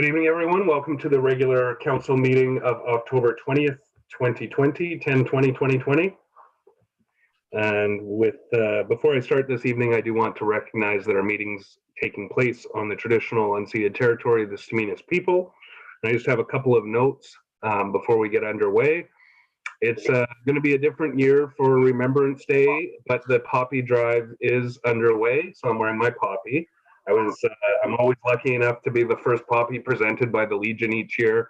Good evening, everyone. Welcome to the regular council meeting of October 20th, 2020, 10/20/2020. And before I start this evening, I do want to recognize that our meeting's taking place on the traditional unceded territory of the Staminas people. And I just have a couple of notes before we get underway. It's going to be a different year for Remembrance Day, but the poppy drive is underway, so I'm wearing my poppy. I'm always lucky enough to be the first poppy presented by the Legion each year.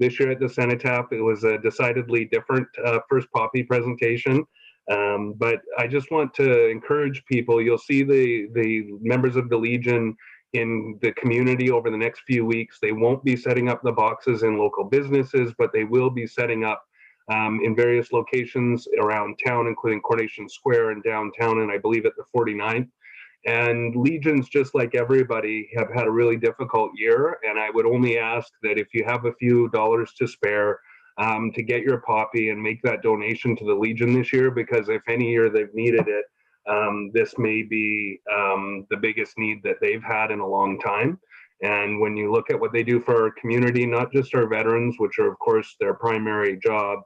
This year at the Cenotaph, it was a decidedly different first poppy presentation. But I just want to encourage people. You'll see the members of the Legion in the community over the next few weeks. They won't be setting up the boxes in local businesses, but they will be setting up in various locations around town, including Coronation Square and downtown, and I believe at the 49th. And Legions, just like everybody, have had a really difficult year. And I would only ask that if you have a few dollars to spare, to get your poppy and make that donation to the Legion this year, because if any year they've needed it, this may be the biggest need that they've had in a long time. And when you look at what they do for our community, not just our veterans, which are of course their primary job,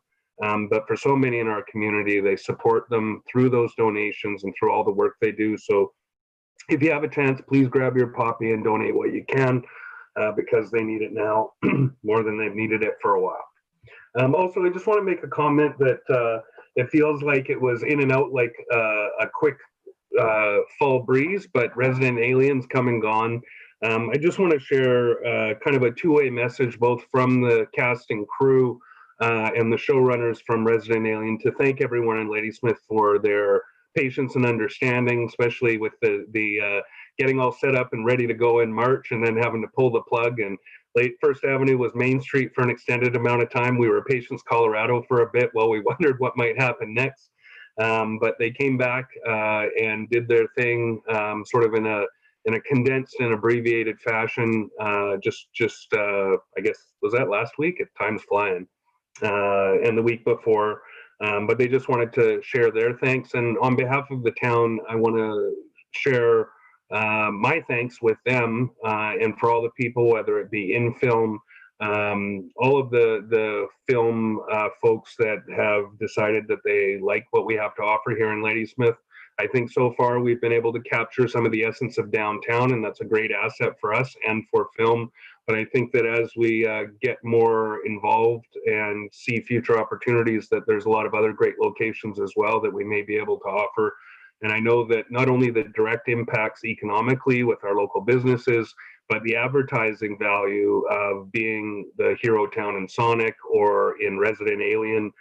but for so many in our community, they support them through those donations and through all the work they do. So if you have a chance, please grab your poppy and donate what you can, because they need it now more than they've needed it for a while. Also, I just want to make a comment that it feels like it was in and out like a quick fall breeze, but Resident Alien's come and gone. I just want to share kind of a two-way message, both from the cast and crew and the showrunners from Resident Alien, to thank everyone in Ladysmith for their patience and understanding, especially with the getting all set up and ready to go in March and then having to pull the plug. And First Avenue was Main Street for an extended amount of time. We were Patience, Colorado for a bit while we wondered what might happen next. But they came back and did their thing, sort of in a condensed and abbreviated fashion. I guess, was that last week? Time's flying. And the week before. But they just wanted to share their thanks. And on behalf of the town, I want to share my thanks with them and for all the people, whether it be in film, all of the film folks that have decided that they like what we have to offer here in Ladysmith. I think so far we've been able to capture some of the essence of downtown, and that's a great asset for us and for film. But I think that as we get more involved and see future opportunities, that there's a lot of other great locations as well that we may be able to offer. And I know that not only the direct impacts economically with our local businesses, but the advertising value of being the hero town in Sonic or in Resident Alien.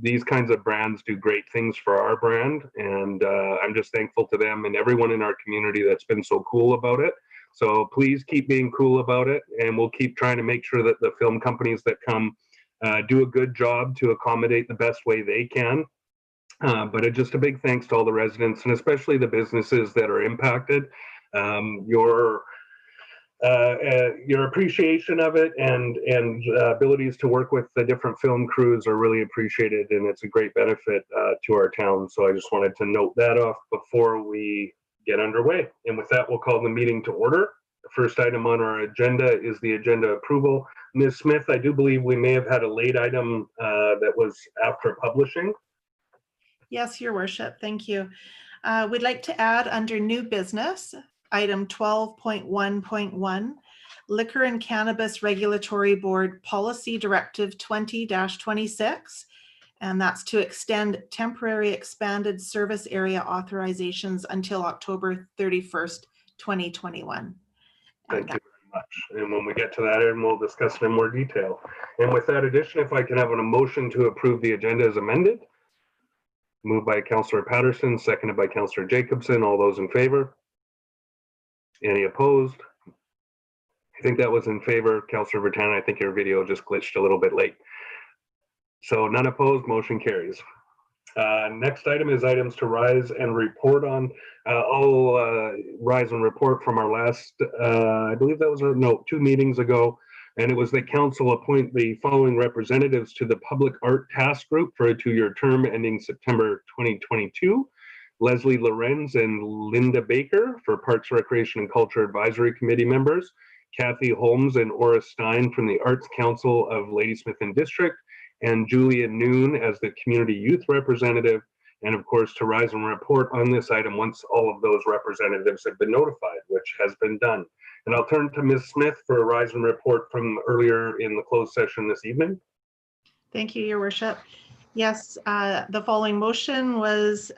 These kinds of brands do great things for our brand, and I'm just thankful to them and everyone in our community that's been so cool about it. So please keep being cool about it, and we'll keep trying to make sure that the film companies that come do a good job to accommodate the best way they can. But just a big thanks to all the residents, and especially the businesses that are impacted. Your appreciation of it and abilities to work with the different film crews are really appreciated, and it's a great benefit to our town. So I just wanted to note that off before we get underway. And with that, we'll call the meeting to order. The first item on our agenda is the agenda approval. Ms. Smith, I do believe we may have had a late item that was after publishing. Yes, Your Worship, thank you. We'd like to add under new business, item 12.1.1, Liquor and Cannabis Regulatory Board Policy Directive 20-26, and that's to extend temporary expanded service area authorizations until October 31st, 2021. Thank you very much. And when we get to that end, we'll discuss it in more detail. And with that addition, if I can have a motion to approve the agenda as amended. Moved by Councillor Patterson, seconded by Councillor Jacobson. All those in favor? Any opposed? I think that was in favor. Councillor Vertan, I think your video just glitched a little bit late. So none opposed, motion carries. Next item is items to rise and report on. I'll rise and report from our last, I believe that was, 2 meetings ago. And it was that council appoint the following representatives to the Public Art Task Group for a 2-year term ending September 2022. Leslie Lorenz and Linda Baker for Parks, Recreation and Culture Advisory Committee members. Kathy Holmes and Ora Stein from the Arts Council of Ladysmith and District, and Julia Noon as the Community Youth Representative, and of course to rise and report on this item once all of those representatives have been notified, which has been done. And I'll turn to Ms. Smith for a rise and report from earlier in the closed session this evening. Thank you, Your Worship. Yes, the following motion was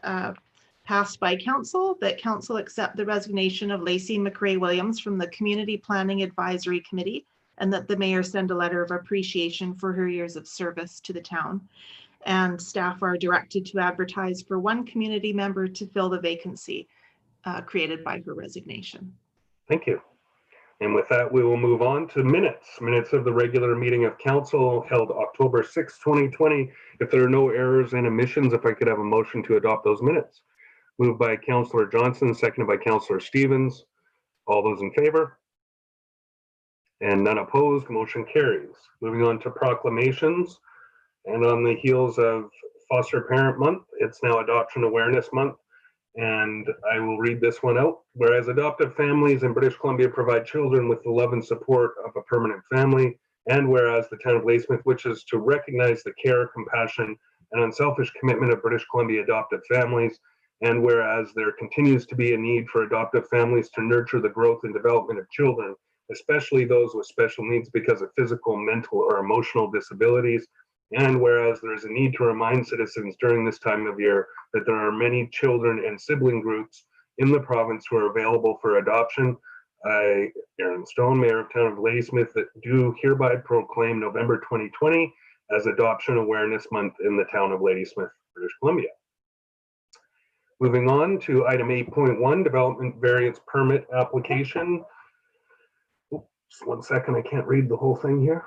passed by council, that council accept the resignation of Lacey McRae Williams from the Community Planning Advisory Committee, and that the mayor send a letter of appreciation for her years of service to the town. And staff are directed to advertise for one community member to fill the vacancy created by her resignation. Thank you. And with that, we will move on to minutes of the regular meeting of council held October 6, 2020. If there are no errors and omissions, if I could have a motion to adopt those minutes. Moved by Councillor Johnson, seconded by Councillor Stevens. All those in favor? And none opposed, motion carries. Moving on to proclamations. And on the heels of Foster Parent Month, it's now Adoption Awareness Month. And I will read this one out. Whereas adoptive families in British Columbia provide children with the love and support of a permanent family, and whereas the town of Ladysmith wishes to recognize the care, compassion, and unselfish commitment of British Columbia adoptive families, and whereas there continues to be a need for adoptive families to nurture the growth and development of children, especially those with special needs because of physical, mental, or emotional disabilities, and whereas there is a need to remind citizens during this time of year that there are many children and sibling groups in the province who are available for adoption, I, Aaron Stone, Mayor of Town of Ladysmith, do hereby proclaim November 2020 as Adoption Awareness Month in the Town of Ladysmith, British Columbia. Moving on to item 8.1, Development Variance Permit Application. Oops, 1 second, I can't read the whole thing here.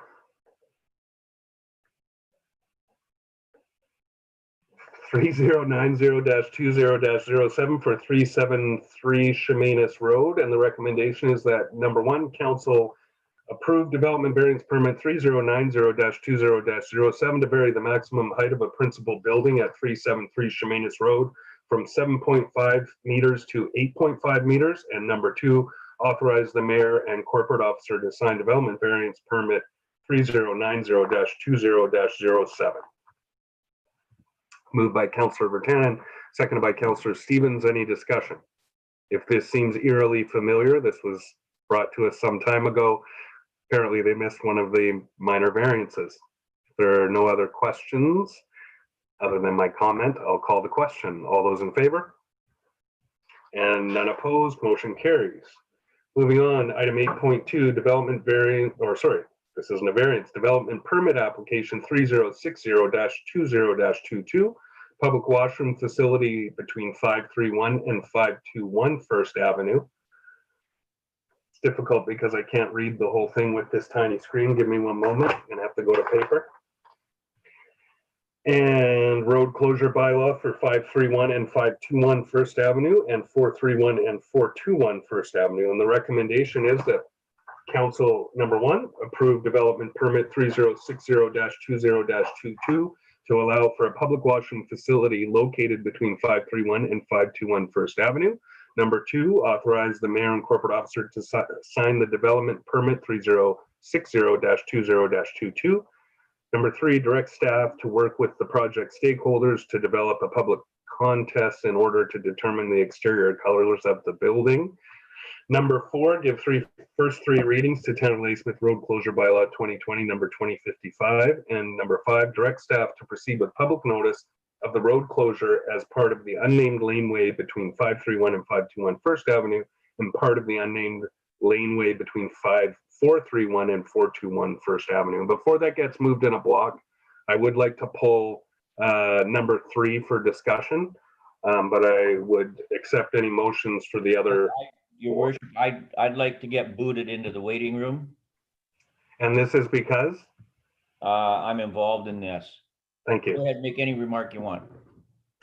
3090-20-07 for 373 Chemainus Road, and the recommendation is that number one, council approve development variance permit 3090-20-07 to vary the maximum height of a principal building at 373 Chemainus Road from 7.5 meters to 8.5 meters, and number two, authorize the mayor and corporate officer to sign development variance permit 3090-20-07. Moved by Councillor Virtanen, seconded by Councillor Stevens. Any discussion? If this seems eerily familiar, this was brought to us some time ago. Apparently they missed one of the minor variances. If there are no other questions other than my comment, I'll call the question. All those in favor? And none opposed, motion carries. Moving on, item 8.2, development variant, or sorry, this isn't a variance, development permit application 3060-20-22, public washroom facility between 531 and 521 First Avenue. It's difficult because I can't read the whole thing with this tiny screen. Give me one moment. I'm gonna have to go to paper. And road closure bylaw for 531 and 521 First Avenue and 431 and 421 First Avenue. And the recommendation is that council, number one, approve development permit 3060-20-22 to allow for a public washroom facility located between 531 and 521 First Avenue. Number two, authorize the mayor and corporate officer to sign the development permit 3060-20-22. Number three, direct staff to work with the project stakeholders to develop a public contest in order to determine the exterior colors of the building. Number four, give first three readings to Town of Ladysmith Road Closure Bylaw 2020, number 2055. And number five, direct staff to proceed with public notice of the road closure as part of the unnamed laneway between 531 and 521 First Avenue and part of the unnamed laneway between 431 and 421 First Avenue. Before that gets moved in a block, I would like to pull number three for discussion, but I would accept any motions for the other. Your worship, I'd like to get booted into the waiting room. And this is because? I'm involved in this. Thank you. Go ahead, make any remark you want.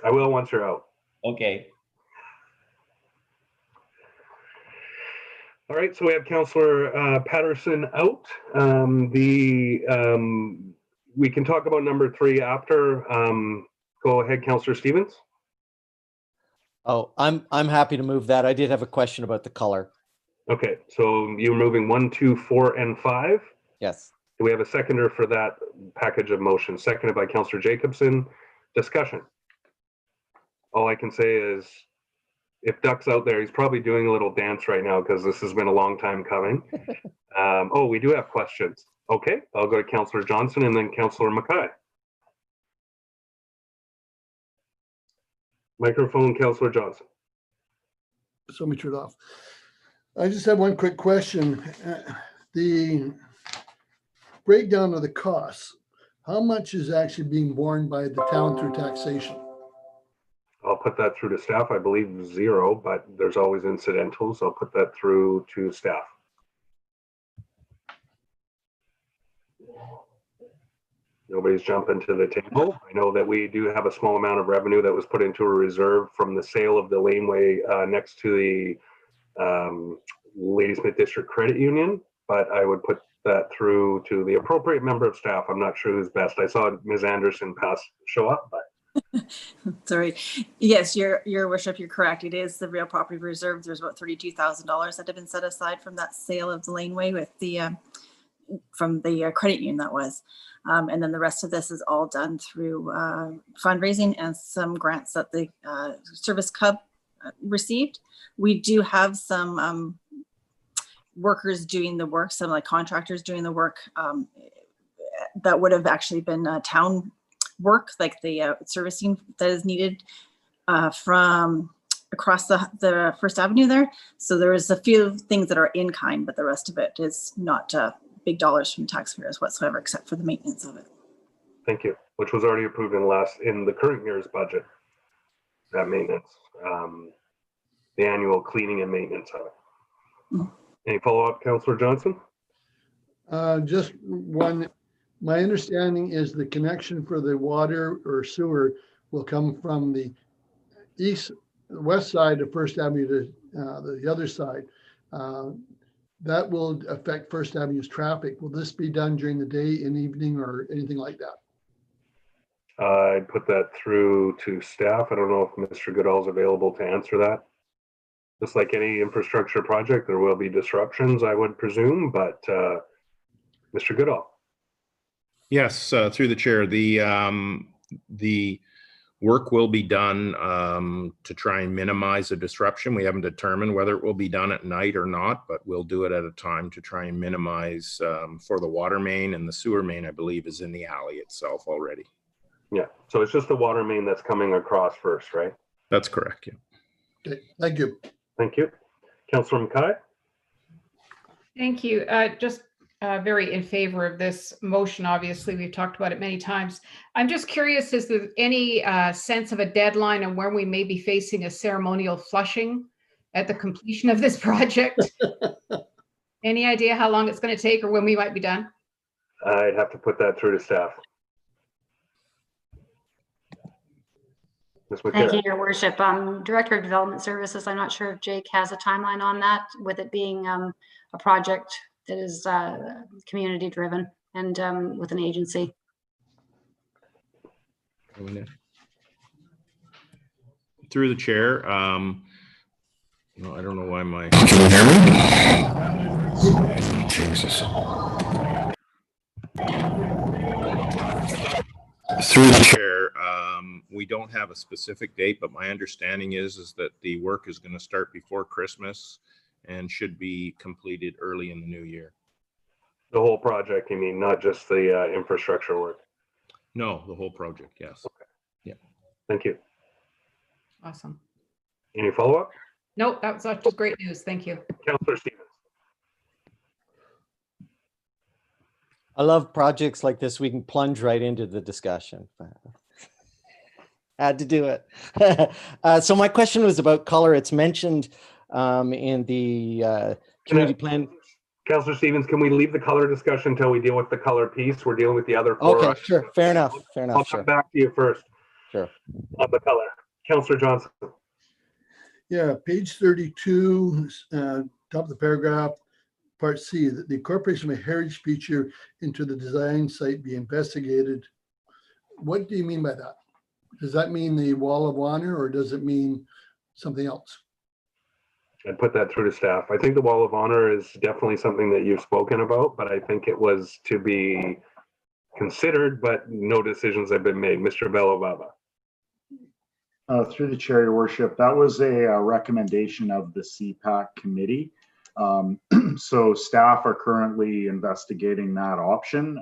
I will once you're out. Okay. All right, so we have Councillor Patterson out. We can talk about number three after. Go ahead, Councillor Stevens. Oh, I'm happy to move that. I did have a question about the color. Okay, so you're moving 1, 2, 4, and 5. Yes. Do we have a seconder for that package of motions? Seconded by Councillor Jacobson. Discussion. All I can say is, if Duck's out there, he's probably doing a little dance right now because this has been a long time coming. Oh, we do have questions. Okay, I'll go to Councillor Johnson and then Councillor Mackay. Microphone, Councillor Johnson. So let me turn it off. I just have one quick question. The breakdown of the costs, how much is actually being borne by the town through taxation? I'll put that through to staff. I believe 0, but there's always incidentals. I'll put that through to staff. Nobody's jumping to the table. I know that we do have a small amount of revenue that was put into a reserve from the sale of the laneway next to the Ladysmith District Credit Union, but I would put that through to the appropriate member of staff. I'm not sure who's best. I saw Ms. Anderson show up, but Sorry. Yes, your worship, you're correct. It is the real property reserve. There's about $32,000 that have been set aside from that sale of the laneway with the from the credit union that was. And then the rest of this is all done through fundraising and some grants that the Service Cub received. We do have some workers doing the work, some like contractors doing the work that would have actually been town work, like the servicing that is needed from across the First Avenue there. So there's a few things that are in kind, but the rest of it is not big dollars from taxpayers whatsoever, except for the maintenance of it. thank you. Which was already approved in the current year's budget. That maintenance, the annual cleaning and maintenance of it. Mm. Any follow-up, Councillor Johnson? Just one. My understanding is the connection for the water or sewer will come from the west side of First Avenue to the other side. That will affect First Avenue's traffic. Will this be done during the day and evening or anything like that? I'd put that through to staff. I don't know if Mr. Goodall's available to answer that. Just like any infrastructure project, there will be disruptions, I would presume, but Mr. Goodall. Yes, through the chair, the work will be done to try and minimize the disruption. We haven't determined whether it will be done at night or not, but we'll do it at a time to try and minimize for the water main, and the sewer main, I believe, is in the alley itself already. Yeah, so it's just the water main that's coming across first, right? That's correct, yeah. Okay, thank you. Thank you. Councillor Mackay? Thank you. Just very in favor of this motion. Obviously, we've talked about it many times. I'm just curious, is there any sense of a deadline on when we may be facing a ceremonial flushing at the completion of this project? Any idea how long it's going to take or when we might be done? I'd have to put that through to staff. Ms. Thank you, McCarron. Your Worship. Director of Development Services, I'm not sure if Jake has a timeline on that, with it being a project that is community driven and with an agency. Through the chair, no, I don't know why my. Can you hear me? Jesus. Through the chair, we don't have a specific date, but my understanding is that the work is going to start before Christmas and should be completed early in the new year. The whole project, you mean, not just the infrastructure work? No, the whole project, yes. Okay. Yeah. Thank you. Awesome. Any follow-up? Nope, that was just great news. Thank you. Councillor Stevens. I love projects like this. We can plunge right into the discussion. Had to do it. So my question was about color. It's mentioned in the community plan. Councillor Stevens, can we leave the color discussion until we deal with the color piece? We're dealing with the other four. Okay, sure. Fair enough. Fair enough. I'll come back to you first. Sure. On the color. Councillor Johnson. Yeah, page 32, top of the paragraph, part C, that the incorporation of a heritage feature into the design site be investigated. What do you mean by that? Does that mean the wall of honor or does it mean something else? I'd put that through to staff. I think the wall of honor is definitely something that you've spoken about, but I think it was to be considered, but no decisions have been made. Mr. Bello-Baba. Through the chair, your worship, that was a recommendation of the CPAC committee. So staff are currently investigating that option.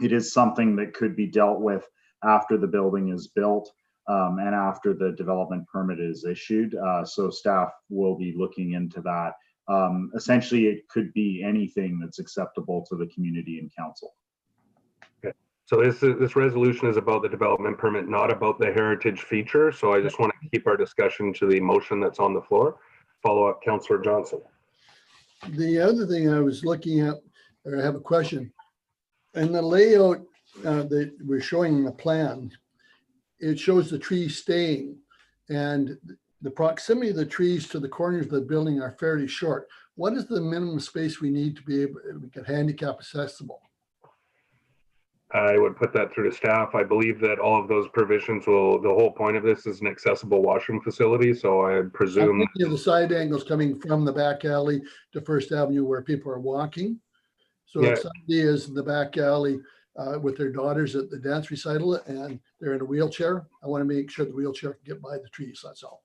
It is something that could be dealt with after the building is built and after the development permit is issued. So staff will be looking into that. Essentially, it could be anything that's acceptable to the community and council. Okay. So this resolution is about the development permit, not about the heritage feature. So I just want to keep our discussion to the motion that's on the floor. Follow up, Councillor Johnson. The other thing I was looking at, or I have a question. In the layout that we're showing in the plan, it shows the trees staying, and the proximity of the trees to the corners of the building are fairly short. What is the minimum space we need to be able to make it handicap accessible? I would put that through to staff. I believe that all of those provisions will, the whole point of this is an accessible washroom facility. So I presume. I'm thinking of the side angles coming from the back alley to First Avenue where people are walking. So if somebody is in the back alley with their daughters at the dance recital and they're in a wheelchair, I want to make sure the wheelchair can get by the trees, that's all.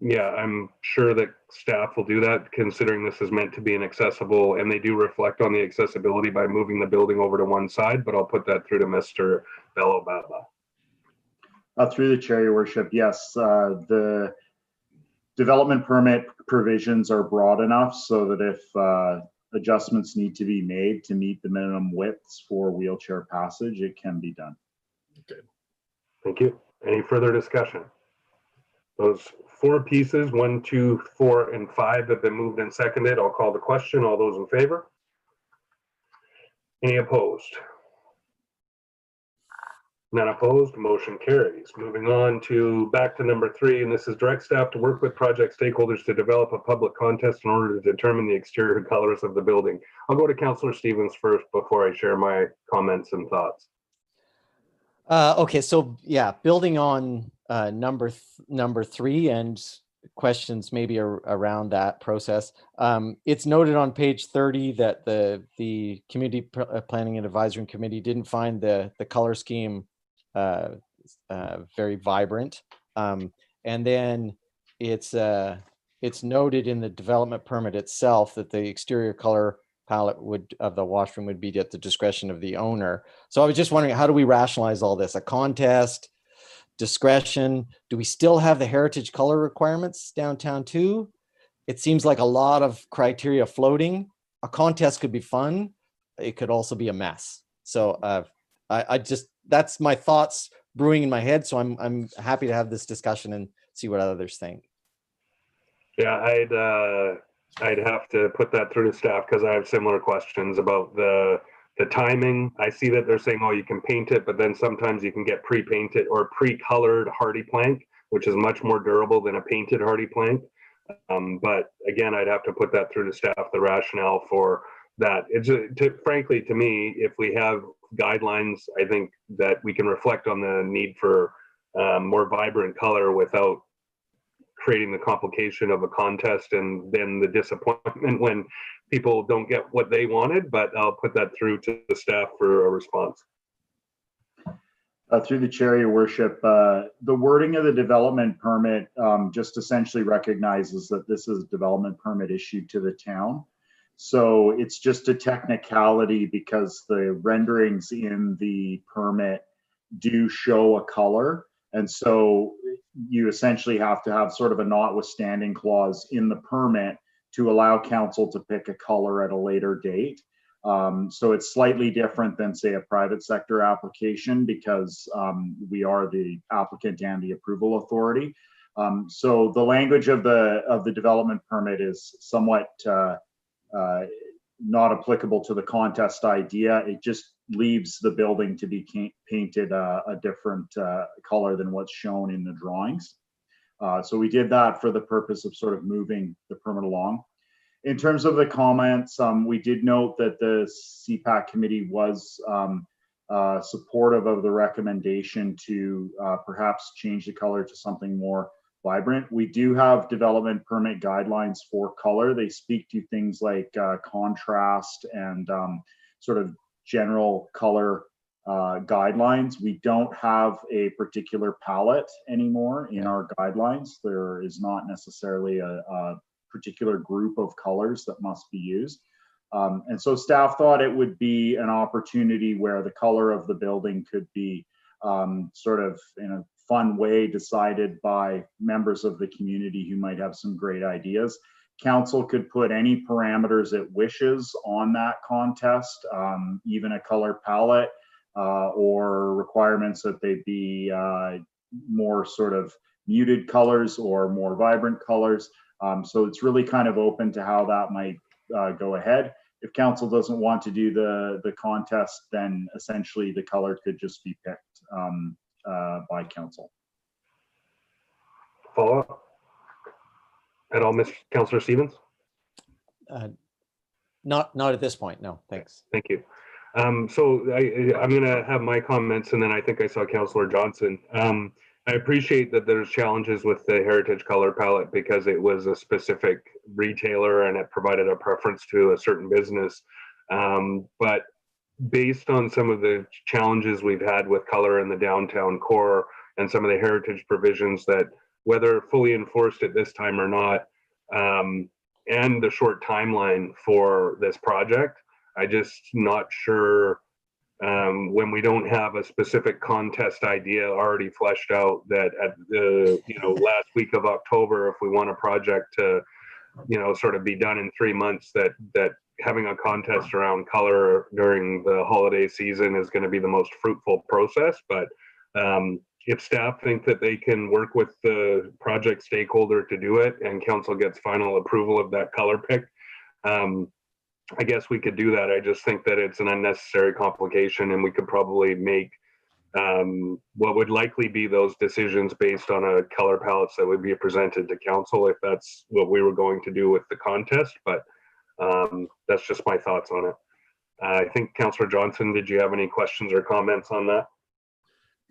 Yeah, I'm sure that staff will do that, considering this is meant to be an accessible, and they do reflect on the accessibility by moving the building over to one side, but I'll put that through to Mr. Bello-Baba. Through the chair, your worship, yes, the development permit provisions are broad enough so that if adjustments need to be made to meet the minimum widths for wheelchair passage, it can be done. Okay. Thank you. Any further discussion? Those four pieces, 1, 2, 4, and 5 have been moved and seconded. I'll call the question. All those in favor? Any opposed? None opposed, motion carries. Moving on to back to number 3, and this is direct staff to work with project stakeholders to develop a public contest in order to determine the exterior colors of the building. I'll go to Councillor Stevens first before I share my comments and thoughts. Okay, so yeah, building on number 3 and questions maybe around that process. It's noted on page 30 that the Community Planning and Advisory Committee didn't find the color scheme very vibrant, and then it's noted in the development permit itself that the exterior color palette of the washroom would be at the discretion of the owner. So I was just wondering, how do we rationalize all this? A contest, discretion? Do we still have the heritage color requirements downtown too? It seems like a lot of criteria floating. A contest could be fun. It could also be a mess. So I just, that's my thoughts brewing in my head. So I'm happy to have this discussion and see what others think. Yeah, I'd have to put that through to staff because I have similar questions about the timing. I see that they're saying, oh, you can paint it, but then sometimes you can get pre-painted or pre-colored hardy plank, which is much more durable than a painted hardy plank. But again, I'd have to put that through to staff, the rationale for that. It's frankly, to me, if we have guidelines, I think that we can reflect on the need for more vibrant color without creating the complication of a contest and then the disappointment when people don't get what they wanted, but I'll put that through to the staff for a response. Through the chair, your worship, the wording of the development permit just essentially recognizes that this is a development permit issued to the town. So it's just a technicality because the renderings in the permit do show a color. And so you essentially have to have sort of a notwithstanding clause in the permit to allow council to pick a color at a later date. So it's slightly different than, say, a private sector application because we are the applicant and the approval authority. So the language of the development permit is somewhat not applicable to the contest idea. It just leaves the building to be painted a different color than what's shown in the drawings. So we did that for the purpose of sort of moving the permit along. In terms of the comments, we did note that the CPAC committee was supportive of the recommendation to perhaps change the color to something more vibrant. We do have development permit guidelines for color. They speak to things like contrast and sort of general color guidelines. We don't have a particular palette anymore in our guidelines. There is not necessarily a particular group of colors that must be used. And so staff thought it would be an opportunity where the color of the building could be sort of in a fun way decided by members of the community who might have some great ideas. Council could put any parameters it wishes on that contest, even a color palette or requirements that they be more sort of muted colors or more vibrant colors. So it's really kind of open to how that might go ahead. If council doesn't want to do the contest, then essentially the color could just be picked by council. Follow up at all, Councillor Stevens? Not at this point. No, thanks. Thank you. So I'm going to have my comments, and then I think I saw Councillor Johnson. I appreciate that there's challenges with the heritage color palette because it was a specific retailer and it provided a preference to a certain business. But based on some of the challenges we've had with color in the downtown core and some of the heritage provisions that, whether fully enforced at this time or not, and the short timeline for this project, I just not sure when we don't have a specific contest idea already fleshed out that at the last week of October, if we want a project to sort of be done in 3 months, that having a contest around color during the holiday season is going to be the most fruitful process. But if staff think that they can work with the project stakeholder to do it and council gets final approval of that color pick, I guess we could do that. I just think that it's an unnecessary complication, and we could probably make what would likely be those decisions based on a color palettes that would be presented to council if that's what we were going to do with the contest. But that's just my thoughts on it. I think Councillor Johnson, did you have any questions or comments on that?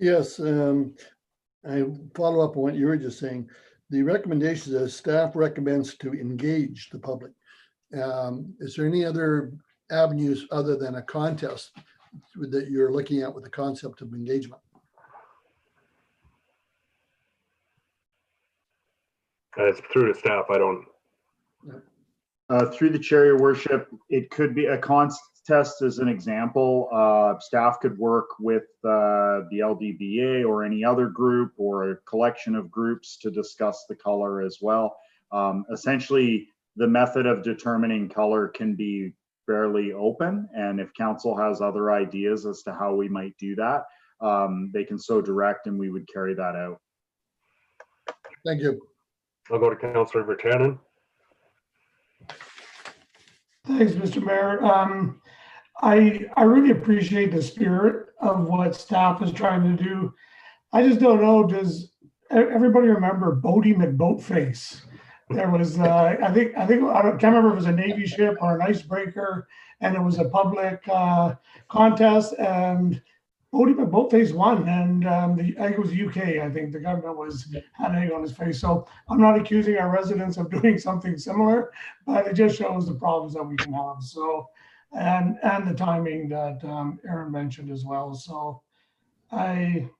Yes, I follow up on what you were just saying. The recommendation is staff recommends to engage the public. Is there any other avenues other than a contest that you're looking at with the concept of engagement? It's through the staff. I don't. Through the chair, your worship, it could be a contest as an example. Staff could work with the LDBA or any other group or a collection of groups to discuss the color as well. Essentially, the method of determining color can be fairly open, and if council has other ideas as to how we might do that, they can so direct and we would carry that out. Thank you. I'll go to Councillor Virtanen. Thanks, Mr. Mayor. I really appreciate the spirit of what staff is trying to do. I just don't know, does everybody remember Bodie McBoatface? There was, I can't remember if it was a Navy ship or an icebreaker, and it was a public contest, and Bodie McBoatface won, and I think it was UK. I think the government had an egg on his face. So I'm not accusing our residents of doing something similar, but it just shows the problems that we can have. So, and the timing that Aaron mentioned as well. So I'm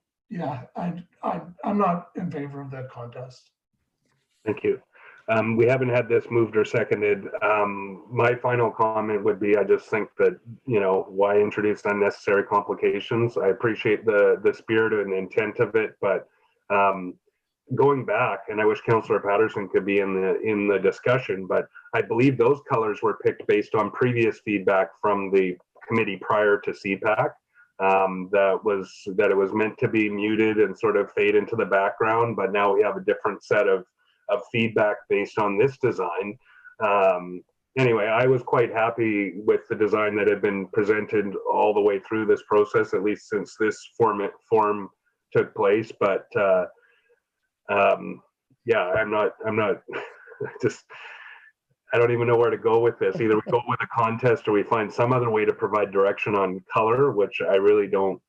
not in favor of that contest. Thank you. We haven't had this moved or seconded. My final comment would be, I just think that, why introduce unnecessary complications? I appreciate the spirit and intent of it, but going back, and I wish Councillor Patterson could be in the discussion, but I believe those colors were picked based on previous feedback from the committee prior to CPAC. That it was meant to be muted and sort of fade into the background, but now we have a different set of feedback based on this design. Anyway, I was quite happy with the design that had been presented all the way through this process, at least since this form took place. But yeah, I'm not I don't even know where to go with this. Either we go with a contest or we find some other way to provide direction on color, which I really don't,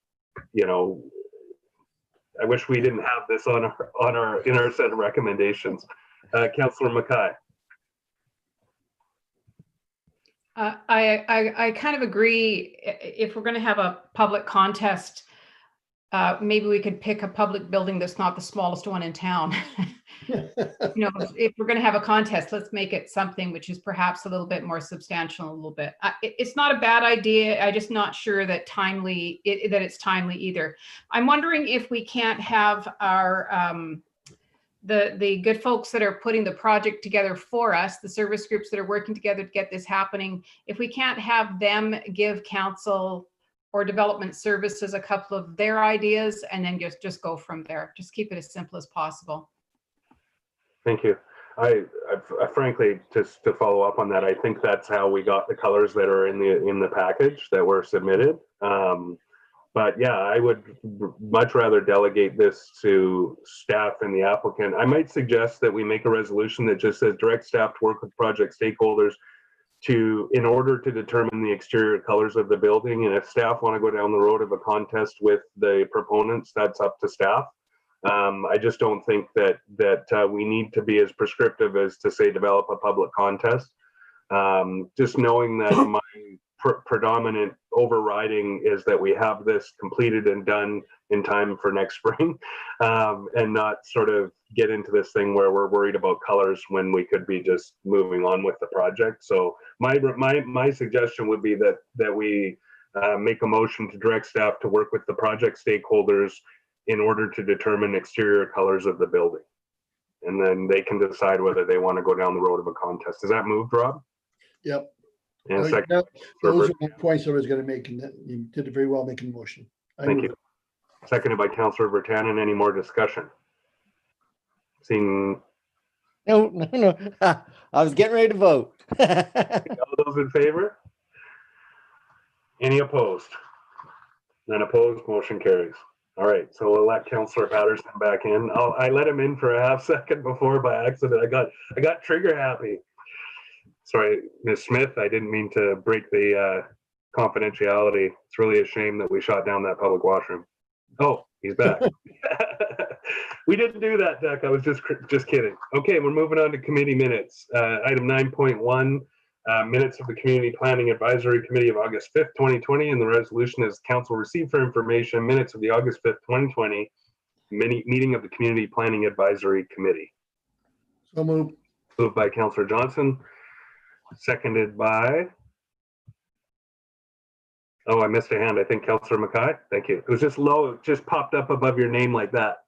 I wish we didn't have this in our set of recommendations. Councillor Mackay. I kind of agree. If we're going to have a public contest, maybe we could pick a public building that's not the smallest one in town. If we're going to have a contest, let's make it something which is perhaps a little bit more substantial, a little bit. It's not a bad idea. I'm just not sure that it's timely either. I'm wondering if we can't have our the good folks that are putting the project together for us, the service groups that are working together to get this happening, if we can't have them give council or development services a couple of their ideas and then just go from there. Just keep it as simple as possible. Thank you. I frankly, just to follow up on that, I think that's how we got the colors that are in the package that were submitted. But yeah, I would much rather delegate this to staff and the applicant. I might suggest that we make a resolution that just says direct staff to work with project stakeholders in order to determine the exterior colors of the building. And if staff want to go down the road of a contest with the proponents, that's up to staff. I just don't think that we need to be as prescriptive as to say develop a public contest. Just knowing that my predominant overriding is that we have this completed and done in time for next spring, and not sort of get into this thing where we're worried about colors when we could be just moving on with the project. So my suggestion would be that we make a motion to direct staff to work with the project stakeholders in order to determine exterior colors of the building. And then they can decide whether they want to go down the road of a contest. Is that moved, Rob? Yep. And Those are the points I was going to make, and you did it very well making the motion. Thank you. Seconded by Councillor Vertanen. Any more discussion? Seeing No. I was getting ready to vote. all those in favor? Any opposed? None opposed, motion carries. All right, so we'll let Councillor Patterson back in. I let him in for a half second before by accident. I got trigger happy. Sorry, Ms. Smith, I didn't mean to break the confidentiality. It's really a shame that we shot down that public washroom. Oh, he's back. We didn't do that, Doug. I was just kidding. Okay, we're moving on to committee minutes. Item 9.1, minutes of the Community Planning Advisory Committee of August 5th, 2020, and the resolution is council received for information minutes of the August 5th, 2020 meeting of the Community Planning Advisory Committee. So moved. Moved by Councillor Johnson, seconded by, oh, I missed a hand. I think Councillor Mackay. Thank you. It was just low, it just popped up above your name like that.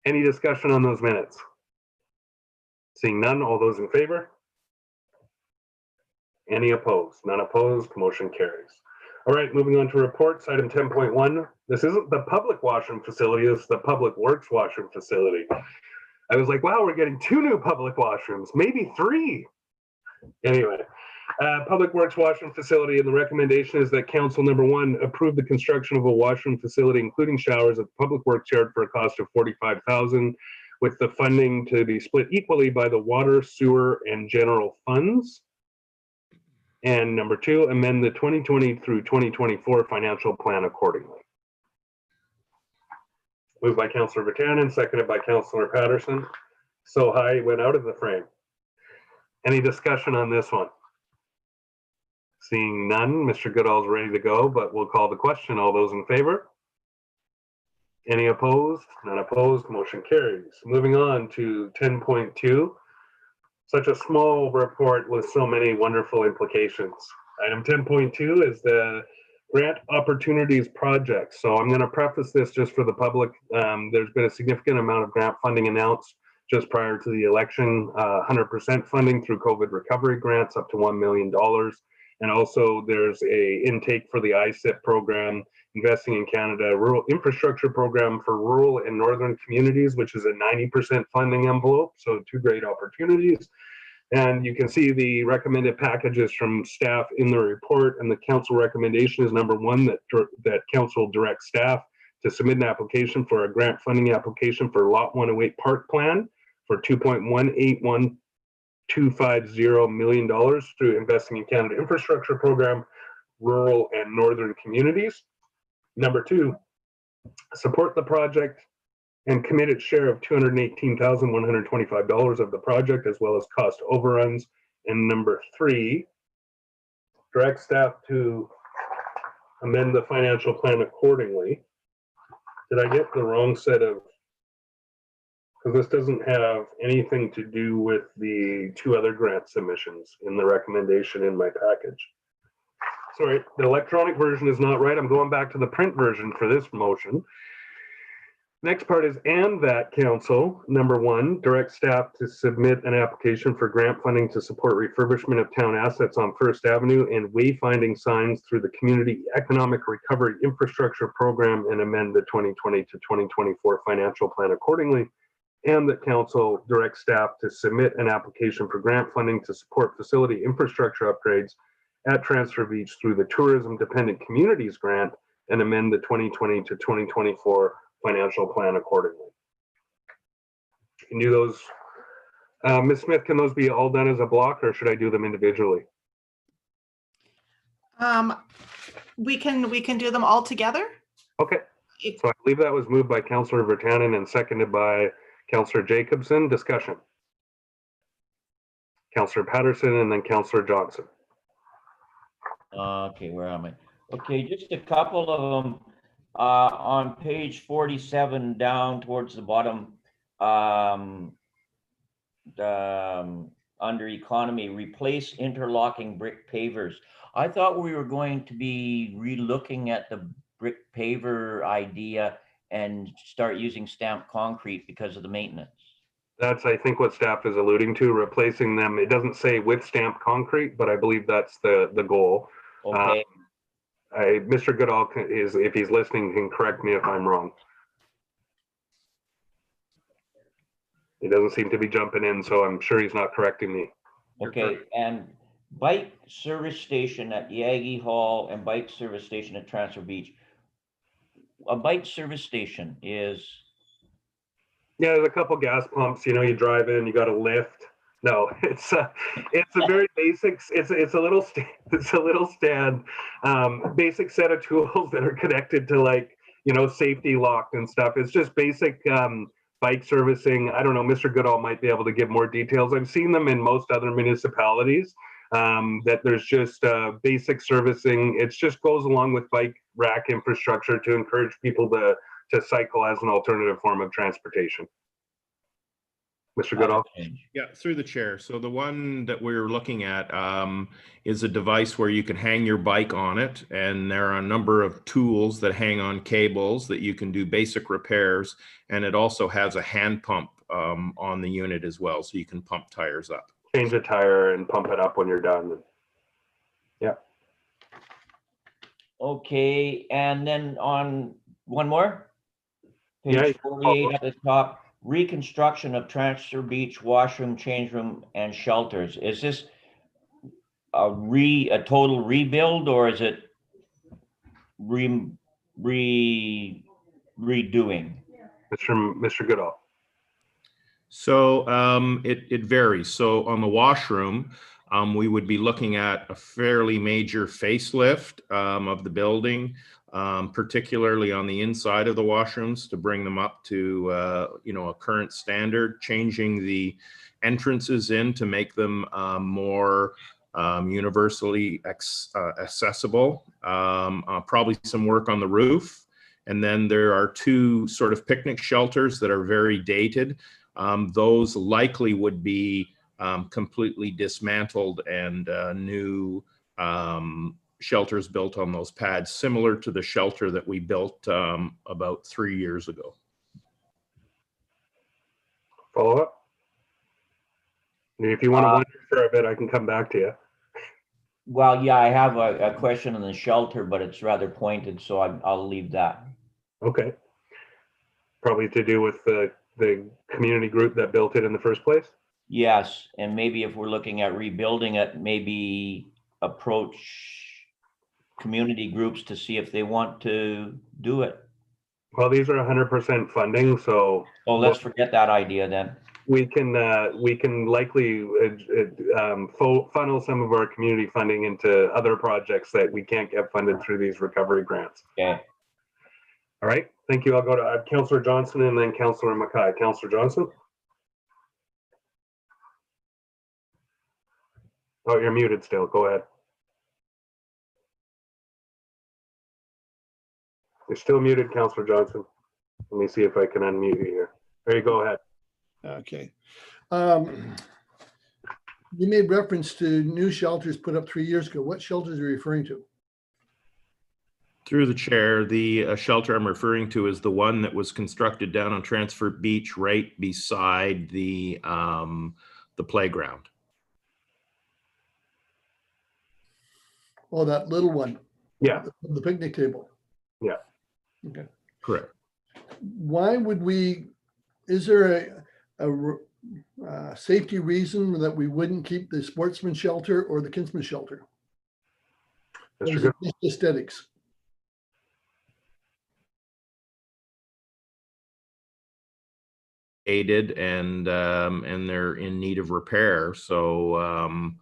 Any discussion on those minutes? Seeing none, all those in favor? Any opposed? None opposed, motion carries. All right, moving on to reports, item 10.1. This isn't the public washroom facility, this is the Public Works washroom facility. I was like, wow, we're getting 2 new public washrooms, maybe 3. Anyway, Public Works washroom facility, and the recommendation is that council, number 1, approve the construction of a washroom facility, including showers at the Public Works yard for a cost of $45,000, with the funding to be split equally by the water, sewer, and general funds. And number 2, amend the 2020 through 2024 financial plan accordingly. Moved by Councillor Vertanen, seconded by Councillor Patterson. So high went out of the frame. Any discussion on this one? Seeing none, Mr. Goodall's ready to go, but we'll call the question. All those in favor? Any opposed? None opposed, motion carries. Moving on to 10.2. Such a small report with so many wonderful implications. Item 10.2 is the grant opportunities project. So I'm going to preface this just for the public. There's been a significant amount of grant funding announced just prior to the election, 100% funding through COVID recovery grants up to $1 million. And also there's a intake for the ISIP program, Investing in Canada Rural Infrastructure Program for rural and northern communities, which is a 90% funding envelope. So 2 great opportunities. And you can see the recommended packages from staff in the report, and the council recommendation is number 1, that council direct staff to submit an application for a grant funding application for Lot 108 Park Plan for $2.18125 million through Investing in Canada Infrastructure Program, rural and northern communities. Number 2, support the project and commit its share of $218,125 of the project, as well as cost overruns. And number 3, direct staff to amend the financial plan accordingly. Did I get the wrong set of, because this doesn't have anything to do with the 2 other grant submissions in the recommendation in my package. Sorry, the electronic version is not right. I'm going back to the print version for this motion. Next part is, and that council, number 1, direct staff to submit an application for grant funding to support refurbishment of town assets on First Avenue and wayfinding signs through the Community Economic Recovery Infrastructure Program and amend the 2020 to 2024 financial plan accordingly. And that council direct staff to submit an application for grant funding to support facility infrastructure upgrades at Transfer Beach through the Tourism Dependent Communities Grant and amend the 2020 to 2024 financial plan accordingly. Can do those, Ms. Smith, can those be all done as a block or should I do them individually? We can do them all together. Okay, so I believe that was moved by Councillor Virtanen and seconded by Councillor Jacobson. Discussion. Councillor Patterson and then Councillor Johnson. Okay, where am I? Okay, just a couple of them. On page 47 down towards the bottom, under economy, replace interlocking brick pavers. I thought we were going to be re-looking at the brick paver idea and start using stamped concrete because of the maintenance. That's, I think, what staff is alluding to, replacing them. It doesn't say with stamped concrete, but I believe that's the goal. Okay. Mr. Goodall is, if he's listening, can correct me if I'm wrong. He doesn't seem to be jumping in, so I'm sure he's not correcting me. Okay, and bike service station at Yagi Hall and bike service station at Transfer Beach. A bike service station is... Yeah, there's a couple gas pumps, you know, you drive in, you got a lift. No, it's a very basic, it's a little stand, basic set of tools that are connected to, like, you know, safety locked and stuff. It's just basic bike servicing. I don't know, Mr. Goodall might be able to give more details. I've seen them in most other municipalities, that there's just basic servicing. It just goes along with bike rack infrastructure to encourage people to cycle as an alternative form of transportation. Mr. Goodall? Yeah, through the chair. So the one that we're looking at is a device where you can hang your bike on it, and there are a number of tools that hang on cables that you can do basic repairs, and it also has a hand pump on the unit as well, so you can pump tires up. Change a tire and pump it up when you're done. Yeah. Okay, and then on one more? Yeah, Page 48 at the top. Reconstruction of Transfer Beach washroom, change room, and shelters. Is this a total rebuild, or is it redoing? Mr. Goodall. So it varies. So on the washroom, we would be looking at a fairly major facelift of the building, particularly on the inside of the washrooms to bring them up to you know, a current standard, changing the entrances in to make them more universally accessible. Probably some work on the roof. And then there are 2 sort of picnic shelters that are very dated. Those likely would be completely dismantled and new shelters built on those pads, similar to the shelter that we built about 3 years ago. Follow up? If you want to wonder for a bit, I can come back to you. Well, yeah, I have a question on the shelter, but it's rather pointed, so I'll leave that. Okay. Probably to do with the community group that built it in the first place? Yes, and maybe if we're looking at rebuilding it, maybe approach community groups to see if they want to do it. Well, these are 100% funding, so. Oh, let's forget that idea then. We can likely funnel some of our community funding into other projects that we can't get funded through these recovery grants. Okay. All right, thank you. I'll go to Councillor Johnson and then Councillor Mackay. Councillor Johnson? Oh, you're muted still. Go ahead. You're still muted, Councillor Johnson. Let me see if I can unmute you here. There you go. Ahead. Okay. You made reference to new shelters put up 3 years ago. What shelters are you referring to? Through the chair, the shelter I'm referring to is the one that was constructed down on Transfer Beach, right beside the playground. Oh, that little one. Yeah. The picnic table. Yeah. Okay. Correct. Why would we, is there a safety reason that we wouldn't keep the sportsman shelter or the kinsman shelter? Or is it just aesthetics? Aided and they're in need of repair. So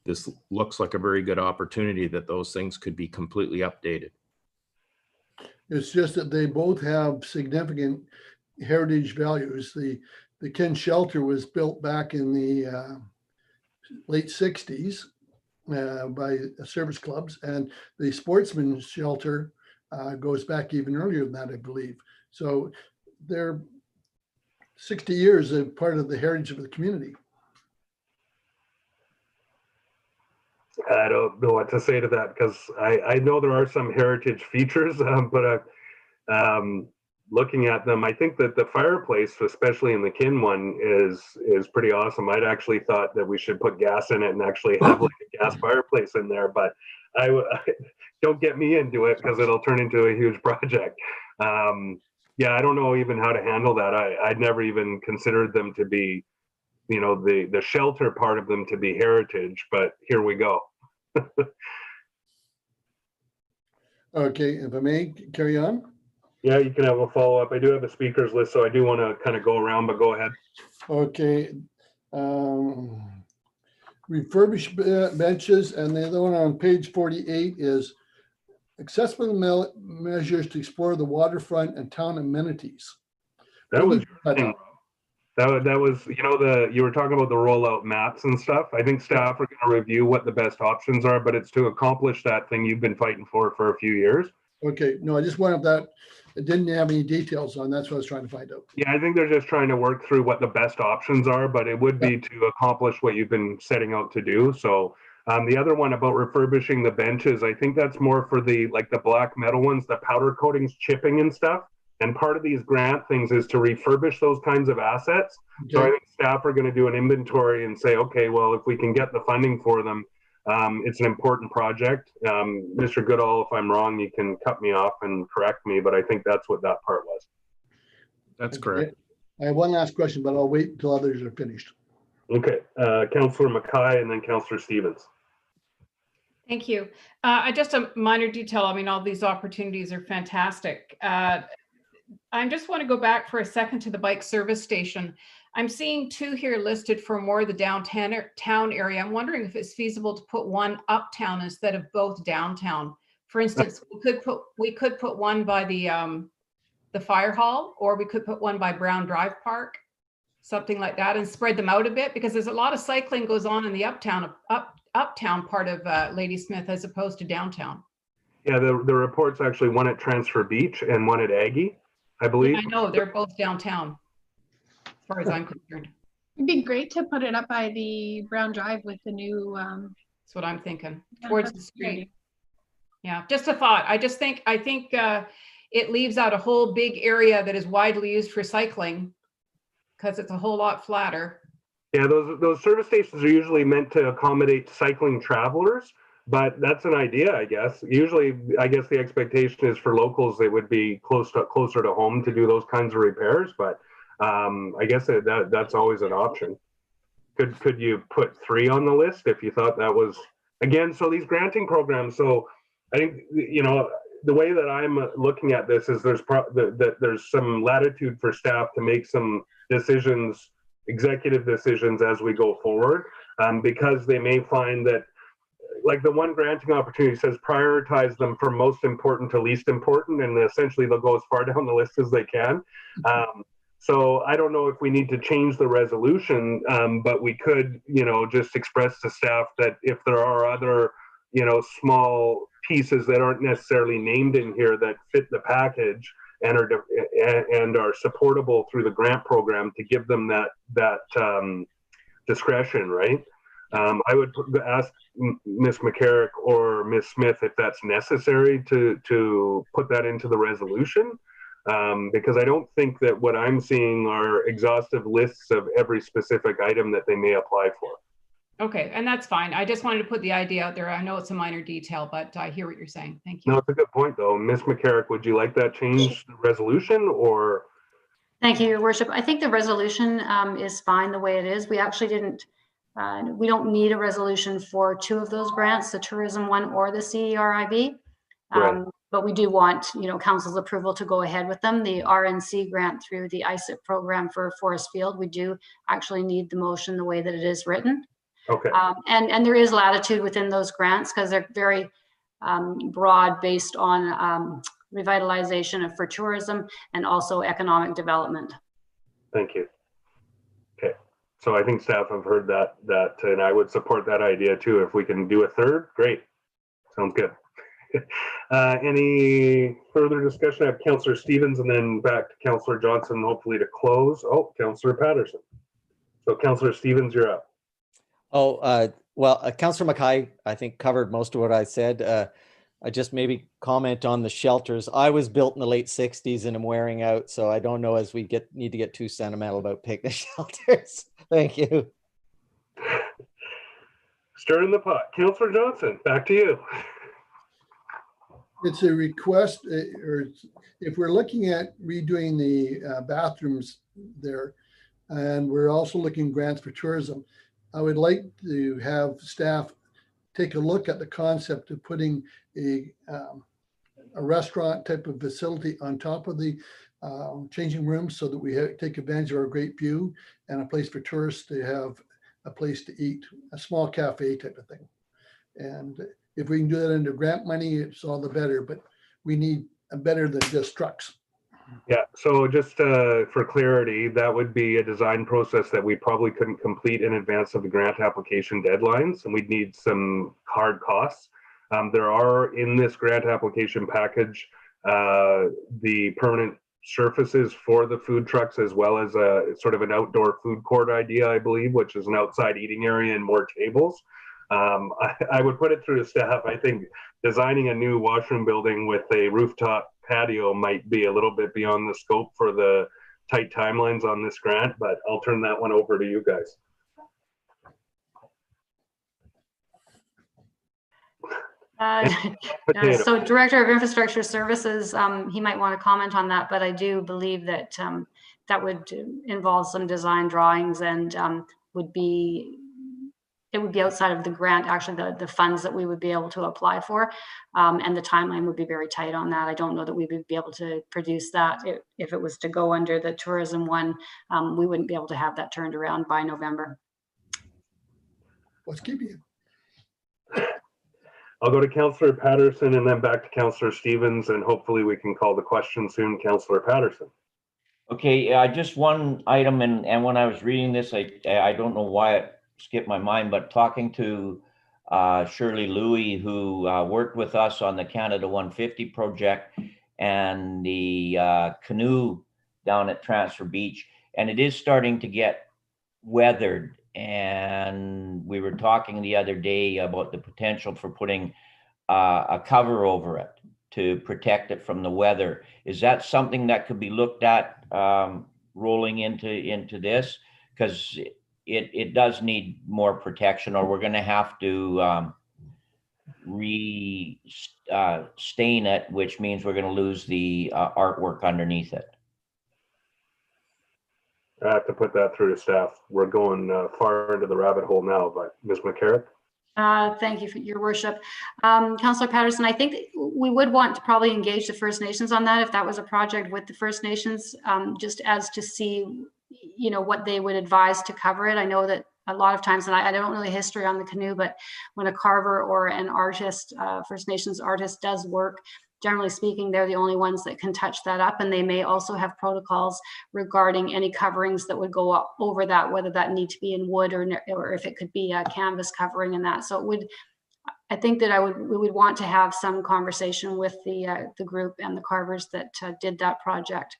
this looks like a very good opportunity that those things could be completely updated. It's just that they both have significant heritage values. The Ken shelter was built back in the late 60s by service clubs, and the sportsman shelter goes back even earlier than that, I believe. So they're 60 years of part of the heritage of the community. I don't know what to say to that because I know there are some heritage features, but looking at them, I think that the fireplace, especially in the Kin one, is pretty awesome. I'd actually thought that we should put gas in it and actually have like a gas fireplace in there, but I don't get me into it because it'll turn into a huge project. Yeah, I don't know even how to handle that. I'd never even considered them to be, you know, the shelter part of them to be heritage, but here we go. Okay, if I may carry on. Yeah, you can have a follow-up. I do have a speakers list, so I do want to kind of go around, but go ahead. Okay. Refurbished benches, and the other one on page 48 is accessible measures to explore the waterfront and town amenities. That was that was, you know, you were talking about the rollout maps and stuff. I think staff are going to review what the best options are, but it's to accomplish that thing you've been fighting for a few years. Okay, no, I just wanted that. It didn't have any details on. That's what I was trying to find out. Yeah, I think they're just trying to work through what the best options are, but it would be to accomplish what you've been setting out to do. So the other one about refurbishing the benches, I think that's more for the black metal ones, the powder coatings, chipping and stuff. And part of these grant things is to refurbish those kinds of assets. Okay. So I think staff are going to do an inventory and say, okay, well, if we can get the funding for them, it's an important project. Mr. Goodall, if I'm wrong, you can cut me off and correct me, but I think that's what that part was. That's correct. I have one last question, but I'll wait until others are finished. Okay, Councillor Mackay and then Councillor Stevens. Thank you. Just a minor detail. I mean, all these opportunities are fantastic. I just want to go back for a second to the bike service station. I'm seeing 2 here listed for more of the downtown area. I'm wondering if it's feasible to put one uptown instead of both downtown. For instance, we could put one by the fire hall, or we could put one by Brown Drive Park, something like that, and spread them out a bit, because there's a lot of cycling goes on in the uptown part of Ladysmith as opposed to downtown. Yeah, the report's actually one at Transfer Beach and one at Aggie, I believe. Yeah, I know, they're both downtown, as far as I'm concerned. It'd be great to put it up by the Brown Drive with the new. That's what I'm thinking, towards the street. Yeah, just a thought. I think it leaves out a whole big area that is widely used for cycling because it's a whole lot flatter. Yeah, those service stations are usually meant to accommodate cycling travelers, but that's an idea, I guess. Usually, I guess the expectation is for locals, they would be closer to home to do those kinds of repairs, but I guess that's always an option. Could you put 3 on the list if you thought that was, again, so these granting programs, so I think, you know, the way that I'm looking at this is there's some latitude for staff to make some decisions, executive decisions as we go forward, because they may find that like the one granting opportunity says prioritize them from most important to least important, and essentially they'll go as far down the list as they can. So I don't know if we need to change the resolution, but we could, just express to staff that if there are other, small pieces that aren't necessarily named in here that fit the package and are supportable through the grant program, to give them that discretion, right? I would ask Ms. McCarrick or Ms. Smith if that's necessary to put that into the resolution. Because I don't think that what I'm seeing are exhaustive lists of every specific item that they may apply for. Okay, and that's fine. I just wanted to put the idea out there. I know it's a minor detail, but I hear what you're saying. Thank you. No, it's a good point though. Ms. McCarrick, would you like that changed the resolution or? Thank you, Your Worship. I think the resolution is fine the way it is. We actually we don't need a resolution for two of those grants, the tourism one or the CERIB. Right. But we do want, council's approval to go ahead with them. The RNC grant through the ISIP program for Forest Field, we do actually need the motion the way that it is written. Okay. And there is latitude within those grants because they're very broad, based on revitalization for tourism and also economic development. Thank you. Okay. So I think staff have heard that, and I would support that idea too. If we can do a third, great. Sounds good. Any further discussion? I have Councillor Stevens and then back to Councillor Johnson, hopefully to close. Oh, Councillor Patterson. So Councillor Stevens, you're up. Well, Councillor Mackay, I think, covered most of what I said. I just maybe comment on the shelters. I was built in the late 60s and I'm wearing out, so I don't know as we need to get too sentimental about picnic shelters. Thank you. Stirring the pot. Councillor Johnson, back to you. It's a request, or if we're looking at redoing the bathrooms there, and we're also looking grants for tourism, I would like to have staff take a look at the concept of putting a restaurant type of facility on top of the changing rooms, so that we take advantage of our great view, and a place for tourists to have a place to eat, a small cafe type of thing. And if we can do that under grant money, it's all the better, but we need a better than just trucks. Yeah, so just for clarity, that would be a design process that we probably couldn't complete in advance of the grant application deadlines, and we'd need some hard costs. There are in this grant application package the permanent surfaces for the food trucks, as well as a sort of an outdoor food court idea, I believe, which is an outside eating area and more tables. I would put it through the staff. I think designing a new washroom building with a rooftop patio might be a little bit beyond the scope for the tight timelines on this grant, but I'll turn that one over to you guys. So Director of Infrastructure Services, he might want to comment on that, but I do believe that that would involve some design drawings and it would be outside of the grant, actually the funds that we would be able to apply for, and the timeline would be very tight on that. I don't know that we would be able to produce that. If it was to go under the tourism one, we wouldn't be able to have that turned around by November. What's keeping you? I'll go to Councillor Patterson and then back to Councillor Stevens, and hopefully we can call the question soon. Councillor Patterson. Okay, just one item, and when I was reading this, I don't know why it skipped my mind, but talking to Shirley Louie, who worked with us on the Canada 150 project and the canoe down at Transfer Beach, and it is starting to get weathered. And we were talking the other day about the potential for putting a cover over it to protect it from the weather. Is that something that could be looked at rolling into this? Because it does need more protection, or we're going to have to stain it, which means we're going to lose the artwork underneath it. I have to put that through to staff. We're going far into the rabbit hole now, but Ms. McCarrick. Thank you, for your worship. Councillor Patterson, I think we would want to probably engage the First Nations on that if that was a project with the First Nations, just as to see, what they would advise to cover it. I know that a lot of times, and I don't know the history on the canoe, but when a carver or an artist, First Nations artist does work, generally speaking, they're the only ones that can touch that up. And they may also have protocols regarding any coverings that would go up over that, whether that need to be in wood or if it could be a canvas covering and that. So it would, I think that we would want to have some conversation with the group and the carvers that did that project.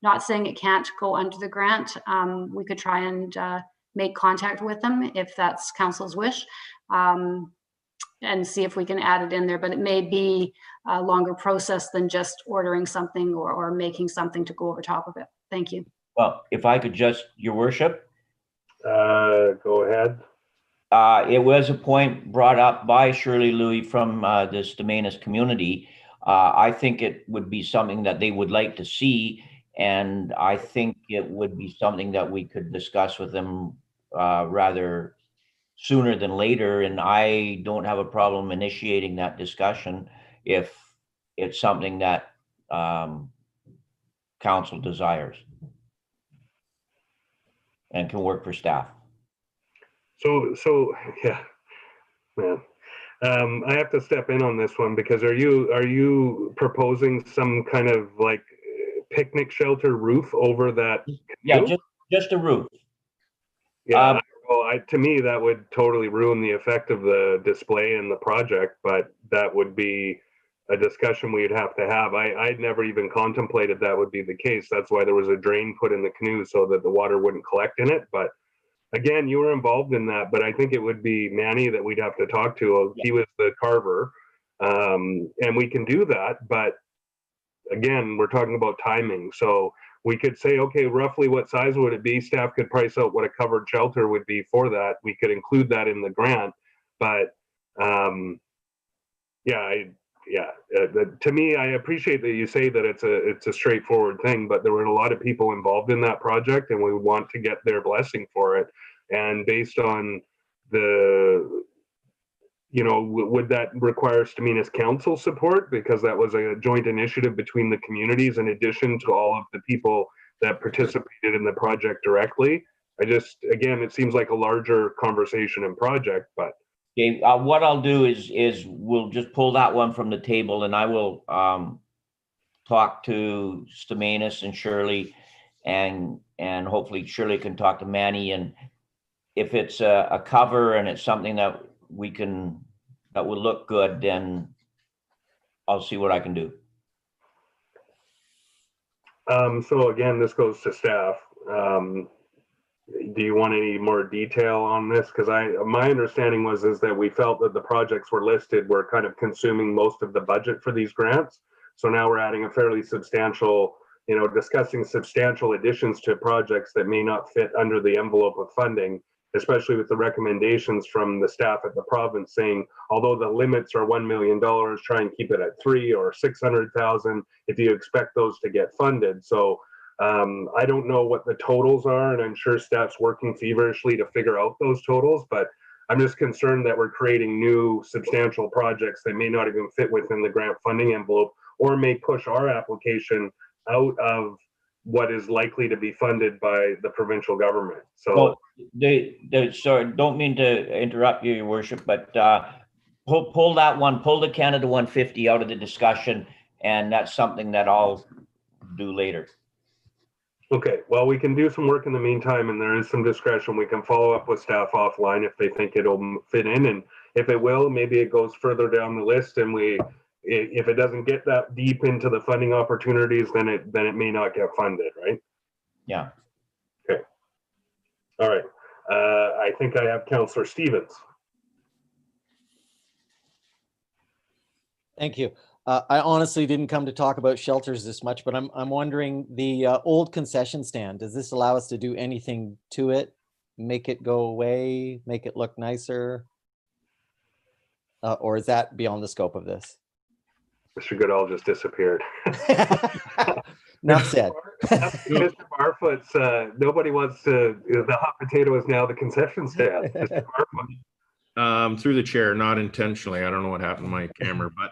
Not saying it can't go under the grant. We could try and make contact with them if that's council's wish, and see if we can add it in there, but it may be a longer process than just ordering something or making something to go over top of it. Thank you. Well, if I could just, your worship. Go ahead. It was a point brought up by Shirley Louis from the Stamanis community. I think it would be something that they would like to see, and I think it would be something that we could discuss with them rather sooner than later, and I don't have a problem initiating that discussion if it's something that council desires and can work for staff. So yeah, man. I have to step in on this one because are you proposing some kind of like picnic shelter roof over that canoe? Yeah, just a roof. Yeah, well, to me, that would totally ruin the effect of the display and the project, but that would be a discussion we'd have to have. I'd never even contemplated that would be the case. That's why there was a drain put in the canoe so that the water wouldn't collect in it. But again, you were involved in that, but I think it would be Manny that we'd have to talk to. He was the carver, and we can do that, but again, we're talking about timing. So we could say, okay, roughly what size would it be? Staff could price out what a covered shelter would be for that. We could include that in the grant, but to me, I appreciate that you say that it's a straightforward thing, but there were a lot of people involved in that project, and we want to get their blessing for it. And based on the, would that require Stamanis Council support? Because that was a joint initiative between the communities in addition to all of the people that participated in the project directly. Again, it seems like a larger conversation and project, but. Okay, what I'll do is we'll just pull that one from the table, and I will talk to Stamanis and Shirley, and hopefully Shirley can talk to Manny, and if it's a cover and it's something that that will look good, then I'll see what I can do. So again, this goes to staff. Do you want any more detail on this? Because my understanding is that we felt that the projects were listed were kind of consuming most of the budget for these grants. So now we're adding a fairly substantial, discussing substantial additions to projects that may not fit under the envelope of funding, especially with the recommendations from the staff at the province saying, although the limits are $1 million, try and keep it at 3 or 600,000 if you expect those to get funded. So I don't know what the totals are, and I'm sure staff's working feverishly to figure out those totals, but I'm just concerned that we're creating new substantial projects that may not even fit within the grant funding envelope or may push our application out of what is likely to be funded by the provincial government. So sorry, don't mean to interrupt you, Your Worship, but pull the Canada 150 out of the discussion, and that's something that I'll do later. Okay, well, we can do some work in the meantime, and there is some discretion. We can follow up with staff offline if they think it'll fit in, and if it will, maybe it goes further down the list, and if it doesn't get that deep into the funding opportunities, then it may not get funded, right? Yeah. Okay. All right. I think I have Councillor Stevens. Thank you. I honestly didn't come to talk about shelters this much, but I'm wondering the old concession stand, does this allow us to do anything to it? Make it go away, make it look nicer? Or is that beyond the scope of this? Mr. Goodall just disappeared. Enough said. Mr. Barfoot's, nobody wants to, the hot potato is now the concession stand. Mr. Barfoot. Through the chair, not intentionally. I don't know what happened to my camera, but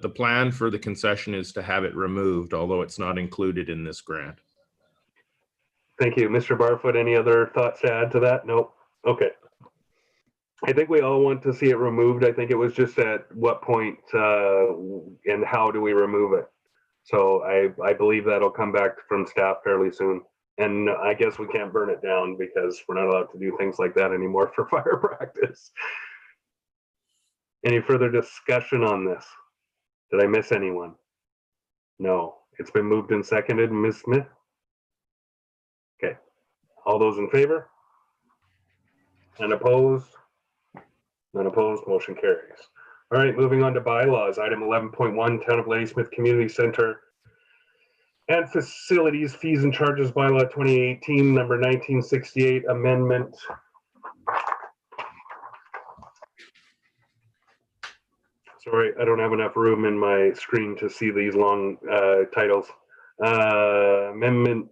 the plan for the concession is to have it removed, although it's not included in this grant. Thank you. Mr. Barfoot, any other thoughts to add to that? Nope. Okay. I think we all want to see it removed. I think it was just at what point and how do we remove it? So I believe that'll come back from staff fairly soon. And I guess we can't burn it down because we're not allowed to do things like that anymore for fire practice. Any further discussion on this? Did I miss anyone? No. It's been moved and seconded. Ms. Smith? Okay. All those in favor? And opposed? None opposed, motion carries. All right, moving on to bylaws. Item 11.1, Town of Ladysmith Community Center and Facilities Fees and Charges Bylaw 2018, number 1968 amendment. Sorry, I don't have enough room in my screen to see these long titles. Amendment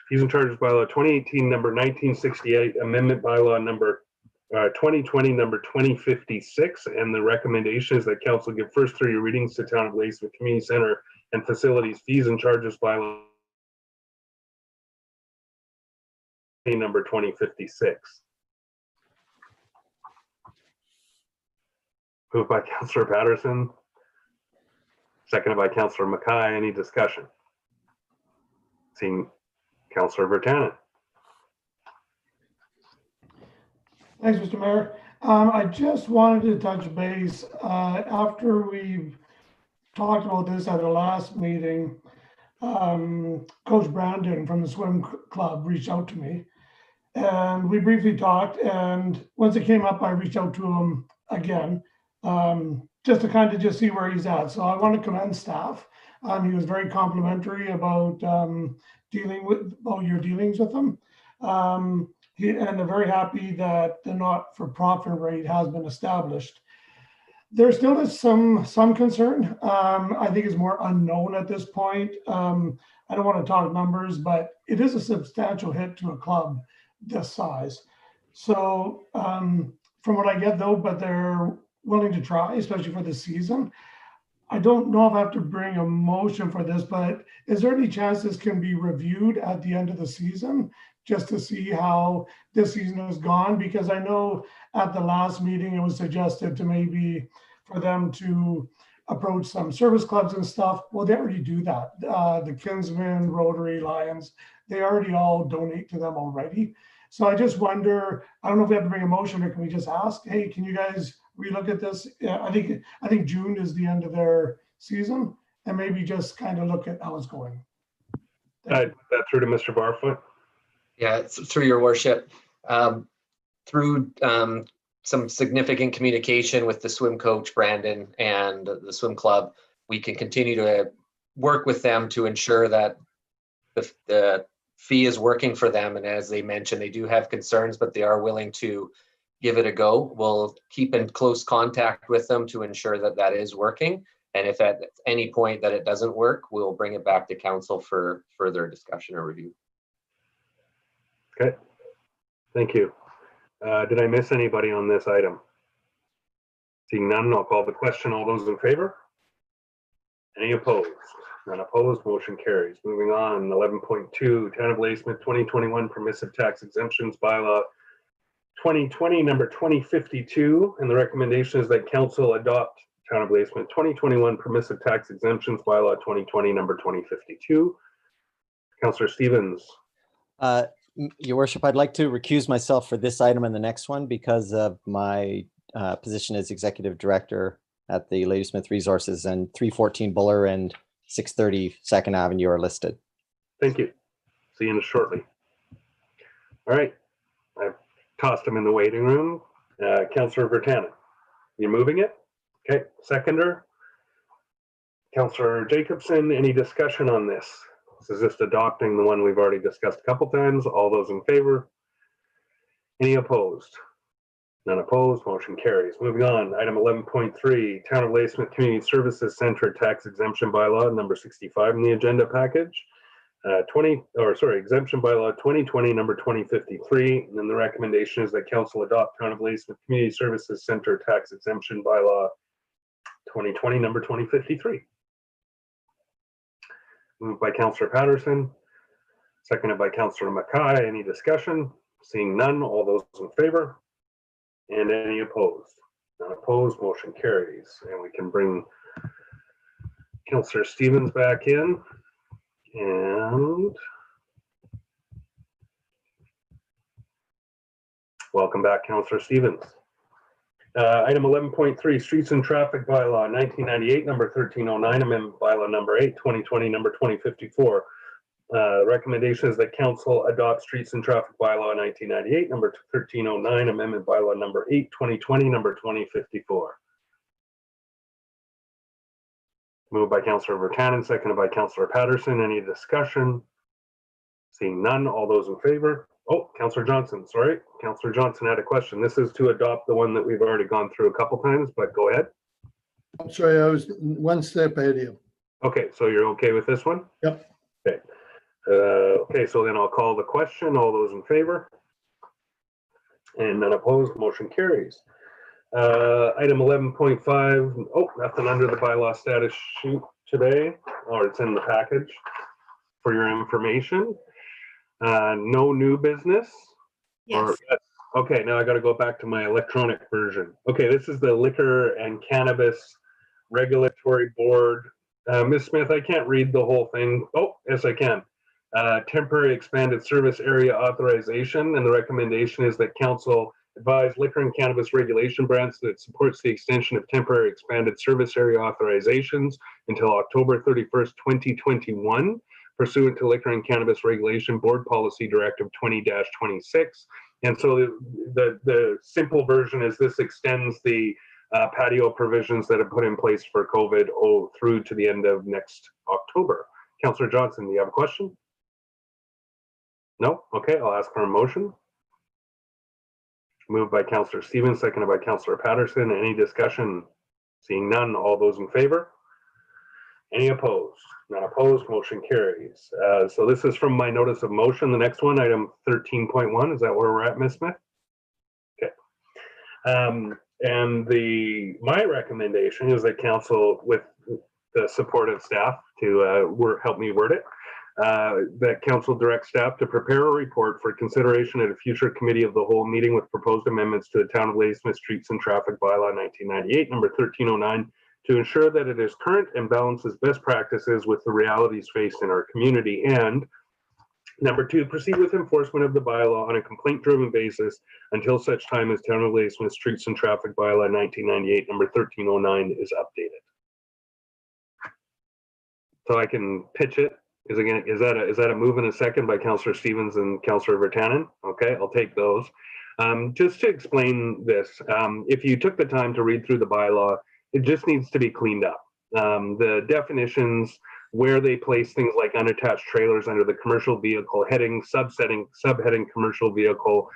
Fees and Charges Bylaw 2018, number 1968, amendment bylaw number 2020, number 2056, and the recommendation is that council give first 3 readings to Town of Ladysmith Community Center and Facilities Fees and Charges Bylaw number 2056. Moved by Councillor Patterson, seconded by Councillor Mackay. Any discussion? Seeing Councillor Vertanen. Thanks, Mr. Mayor. I just wanted to touch base after we've talked about this at the last meeting. Coach Brandon from the swim club reached out to me and we briefly talked, and once it came up I reached out to him again just to kind of just see where he's at. So I want to commend staff. He was very complimentary about your dealings with him. And they're very happy that the not-for-profit rate has been established. There still is some concern. I think it's more unknown at this point. I don't want to talk numbers, but it is a substantial hit to a club this size. So from what I get though, but they're willing to try, especially for the season. I don't know if I have to bring a motion for this, but is there any chance this can be reviewed at the end of the season just to see how this season has gone? Because I know at the last meeting, it was suggested to maybe for them to approach some service clubs and stuff. Well, they already do that. The Kinsman, Rotary, Lions, they already all donate to them already. So I just wonder, I don't know if we have to bring a motion or can we just ask, hey, can you guys relook at this? I think June is the end of their season and maybe just kind of look at how it's going. That's through to Mr. Barfoot. Yeah, it's through your worship. Through some significant communication with the swim coach, Brandon, and the swim club, we can continue to work with them to ensure that the fee is working for them. And as they mentioned, they do have concerns, but they are willing to give it a go. We'll keep in close contact with them to ensure that that is working. And if at any point that it doesn't work, we'll bring it back to council for further discussion or review. Okay, thank you. Did I miss anybody on this item? Seeing none, I'll call the question. All those in favor? Any opposed? None opposed, motion carries. Moving on, 11.2, Town of Ladysmith 2021 Permissive Tax Exemptions Bylaw 2020, number 2052, and the recommendation is that council adopt Town of Ladysmith 2021 Permissive Tax Exemptions Bylaw 2020, number 2052. Councillor Stevens. Your worship, I'd like to recuse myself for this item and the next one because of my position as executive director at the Ladysmith Resources, and 314 Buller and 630 Second Avenue are listed. Thank you. See you shortly. All right, I've tossed him in the waiting room. Councillor Vertanen, you moving it? Okay, seconder. Councillor Jacobson, any discussion on this? This is just adopting the one we've already discussed a couple times. All those in favor? Any opposed? None opposed, motion carries. Moving on, item 11.3, Town of Ladysmith Community Services Center Tax Exemption Bylaw number 65 in the agenda package. Exemption Bylaw 2020 number 2053. And then the recommendation is that council adopt Town of Ladysmith Community Services Center Tax Exemption Bylaw 2020 number 2053. Moved by Councillor Patterson, seconded by Councillor Mackay. Any discussion? Seeing none, all those in favor? And any opposed? None opposed, motion carries. And we can bring Councillor Stevens back in. And welcome back, Councillor Stevens. Item 11.3, Streets and Traffic Bylaw 1998, number 1309, amendment bylaw number 8, 2020, number 2054. Recommendation is that council adopt Streets and Traffic Bylaw 1998, number 1309, amendment bylaw number 8, 2020, number 2054. Moved by Councillor Virtanen, seconded by Councillor Patterson. Any discussion? Seeing none, all those in favor? Oh, Councillor Johnson, sorry. Councillor Johnson had a question. This is to adopt the one that we've already gone through a couple times, but go ahead. I'm sorry, I was one step ahead of you. Okay, so you're okay with this one? Yep. Okay. Okay, so then I'll call the question. All those in favor? And none opposed, motion carries. Item 11.5, oh, nothing under the bylaw status sheet today, or it's in the package for your information. No new business? Yes. Okay, now I got to go back to my electronic version. Okay, this is the Liquor and Cannabis Regulatory Board. Ms. Smith, I can't read the whole thing. Oh, yes, I can. Temporary expanded service area authorization, and the recommendation is that council advise liquor and cannabis regulation branch that it supports the extension of temporary expanded service area authorizations until October 31st, 2021, pursuant to Liquor and Cannabis Regulation Board Policy Directive 20-26. And so the simple version is this extends the patio provisions that have put in place for COVID through to the end of next October. Councillor Johnson, do you have a question? No? Okay, I'll ask for a motion. Moved by Councillor Stevens, seconded by Councillor Patterson. Any discussion? Seeing none, all those in favor? Any opposed? None opposed, motion carries. So this is from my notice of motion. The next one, item 13.1, is that where we're at, Ms. Smith? Okay. And my recommendation is that council, with the support of staff to help me word it, that council direct staff to prepare a report for consideration at a future committee of the whole meeting with proposed amendments to the Town of Ladysmith Streets and Traffic Bylaw 1998, number 1309, to ensure that it is current and balances best practices with the realities faced in our community. And number 2, proceed with enforcement of the bylaw on a complaint-driven basis until such time as Town of Ladysmith Streets and Traffic Bylaw 1998, number 1309 is updated. So I can pitch it. Is that a move and a second by Councillor Stevens and Councillor Virtanen? Okay, I'll take those. Just to explain this, if you took the time to read through the bylaw, it just needs to be cleaned up. The definitions, where they place things like unattached trailers under the commercial vehicle heading, subheading commercial vehicle.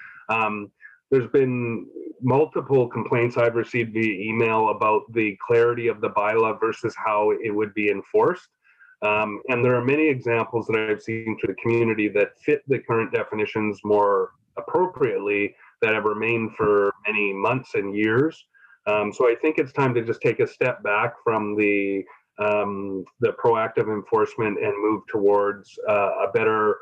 There's been multiple complaints I've received via email about the clarity of the bylaw versus how it would be enforced. And there are many examples that I've seen through the community that fit the current definitions more appropriately that have remained for many months and years. So I think it's time to just take a step back from the proactive enforcement and move towards a better,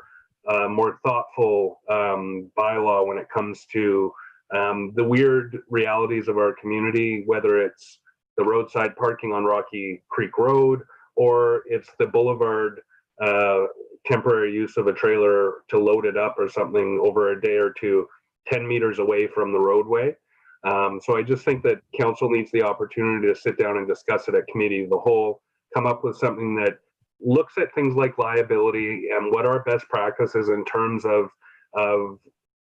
more thoughtful bylaw when it comes to the weird realities of our community, whether it's the roadside parking on Rocky Creek Road, or it's the boulevard temporary use of a trailer to load it up or something over a day or two, 10 meters away from the roadway. So I just think that council needs the opportunity to sit down and discuss it at committee of the whole, come up with something that looks at things like liability and what our best practices in terms of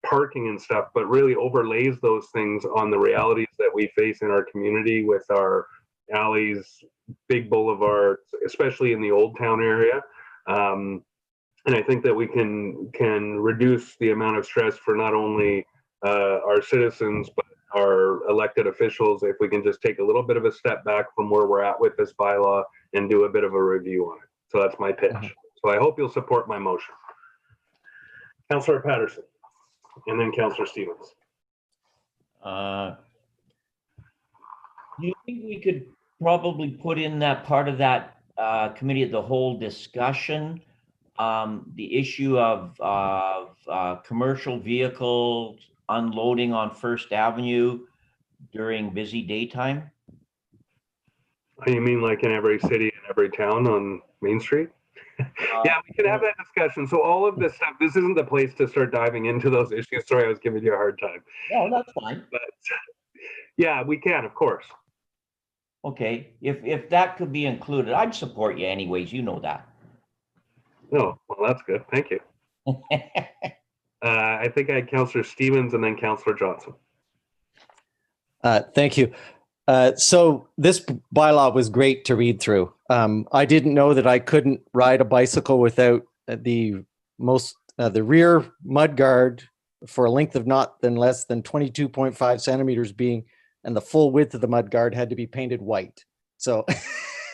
parking and stuff, but really overlays those things on the realities that we face in our community with our alleys, big boulevards, especially in the Old Town area. And I think that we can reduce the amount of stress for not only our citizens, but our elected officials if we can just take a little bit of a step back from where we're at with this bylaw and do a bit of a review on it. So that's my pitch. So I hope you'll support my motion. Councillor Patterson, and then Councillor Stevens. Do you think we could probably put in that part of that committee of the whole discussion the issue of commercial vehicles unloading on First Avenue during busy daytime? You mean like in every city and every town on Main Street? Yeah, we can have that discussion. So all of this stuff, this isn't the place to start diving into those issues. Sorry, I was giving you a hard time. No, that's fine. But yeah, we can, of course. Okay, if that could be included, I'd support you anyways, you know that. Oh, well, that's good. Thank you. I think I had Councillor Stevens and then Councillor Johnson. Thank you. So this bylaw was great to read through. I didn't know that I couldn't ride a bicycle without the rear mud guard for a length of not less than 22.5 centimeters being, and the full width of the mud guard had to be painted white. So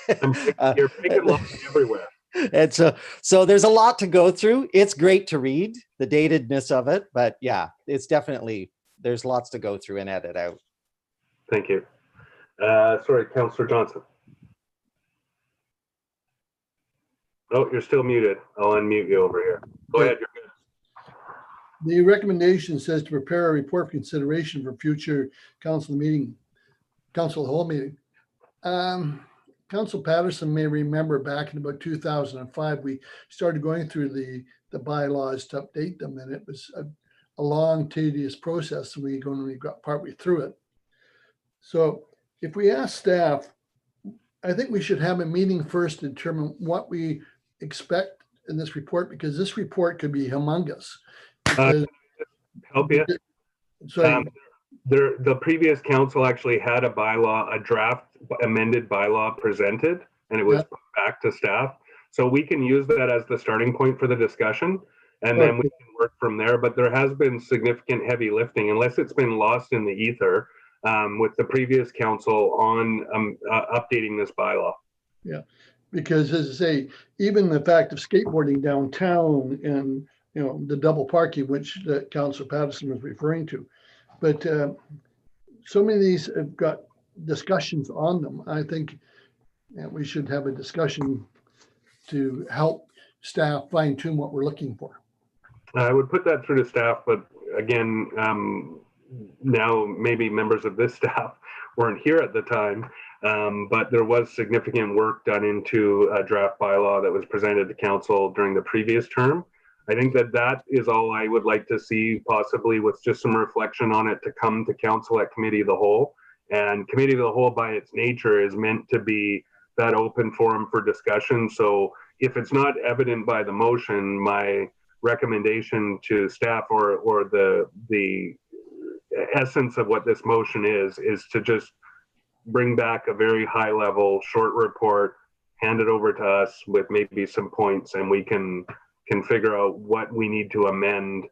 you're picking lines everywhere. And so there's a lot to go through. It's great to read the datedness of it, but yeah, it's definitely, there's lots to go through and edit out. Thank you. Sorry, Councillor Johnson. Oh, you're still muted. I'll unmute you over here. Go ahead, you're good. The recommendation says to prepare a report for consideration for future council hall meeting. Council Patterson may remember back in about 2005, we started going through the bylaws to update them, and it was a long, tedious process. We only got partway through it. So if we ask staff, I think we should have a meeting first to determine what we expect in this report, because this report could be humongous. Help you? The previous council actually had a bylaw, a draft amended bylaw presented, and it was put back to staff. So we can use that as the starting point for the discussion, and then we can work from there. But there has been significant heavy lifting, unless it's been lost in the ether, with the previous council on updating this bylaw. Yeah, because as I say, even the fact of skateboarding downtown and the double parking, which Councillor Patterson was referring to, but so many of these have got discussions on them. I think we should have a discussion to help staff fine tune what we're looking for. I would put that through to staff, but again, now maybe members of this staff weren't here at the time, but there was significant work done into a draft bylaw that was presented to council during the previous term. I think that is all I would like to see, possibly with just some reflection on it, to come to council at committee of the whole. And committee of the whole by its nature is meant to be that open forum for discussion. So if it's not evident by the motion, my recommendation to staff or the essence of what this motion is to just bring back a very high level short report, hand it over to us with maybe some points, and we can figure out what we need to amend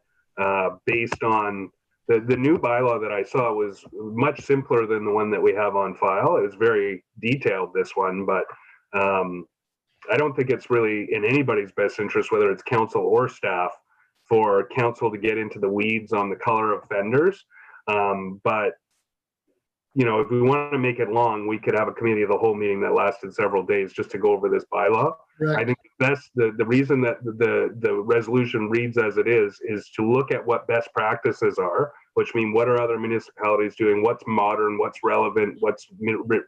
based on the new bylaw that I saw was much simpler than the one that we have on file. It was very detailed, this one, but I don't think it's really in anybody's best interest, whether it's council or staff, for council to get into the weeds on the color of fenders. But if we want to make it long, we could have a committee of the whole meeting that lasted several days just to go over this bylaw. Right. I think that's the reason that the resolution reads as it is to look at what best practices are, which mean what are other municipalities doing, what's modern, what's relevant, what's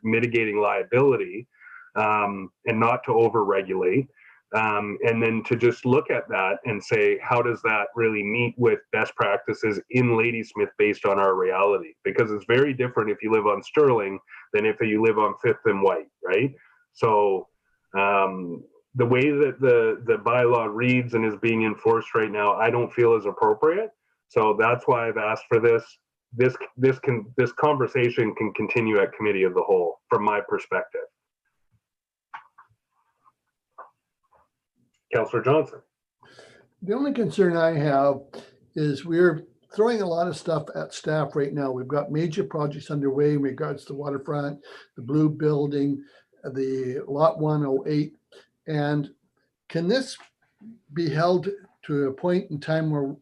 mitigating liability, and not to over-regulate. And then to just look at that and say, how does that really meet with best practices in Ladysmith based on our reality? Because it's very different if you live on Sterling than if you live on Fifth and White, right? So the way that the bylaw reads and is being enforced right now, I don't feel is appropriate. So that's why I've asked for this. This conversation can continue at committee of the whole, from my perspective. Councillor Johnson. The only concern I have is we're throwing a lot of stuff at staff right now. We've got major projects underway in regards to waterfront, the blue building, the lot 108. And can this be held to a point in time where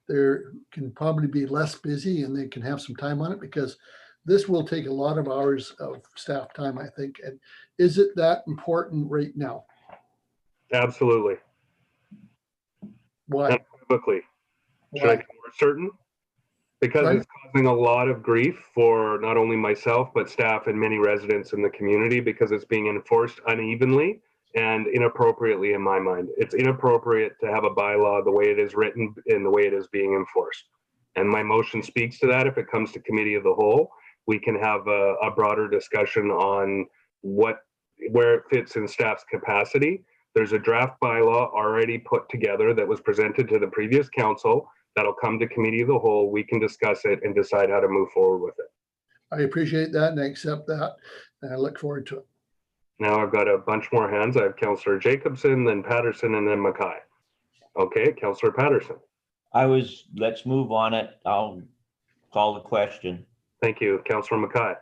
there can probably be less busy and they can have some time on it? Because this will take a lot of hours of staff time, I think. And is it that important right now? Absolutely. Why? unequivocally. Should I Why? be more certain? Because Right. it's causing a lot of grief for not only myself, but staff and many residents in the community because it's being enforced unevenly and inappropriately in my mind. It's inappropriate to have a bylaw the way it is written and the way it is being enforced. And my motion speaks to that. If it comes to committee of the whole, we can have a broader discussion on where it fits in staff's capacity. There's a draft bylaw already put together that was presented to the previous council. That'll come to committee of the whole. We can discuss it and decide how to move forward with it. I appreciate that and I accept that. And I look forward to it. Now I've got a bunch more hands. I have Councillor Jacobson, then Patterson, and then Mackay. Okay, Councillor Patterson. Let's move on it. I'll call the question. Thank you. Councillor Mackay.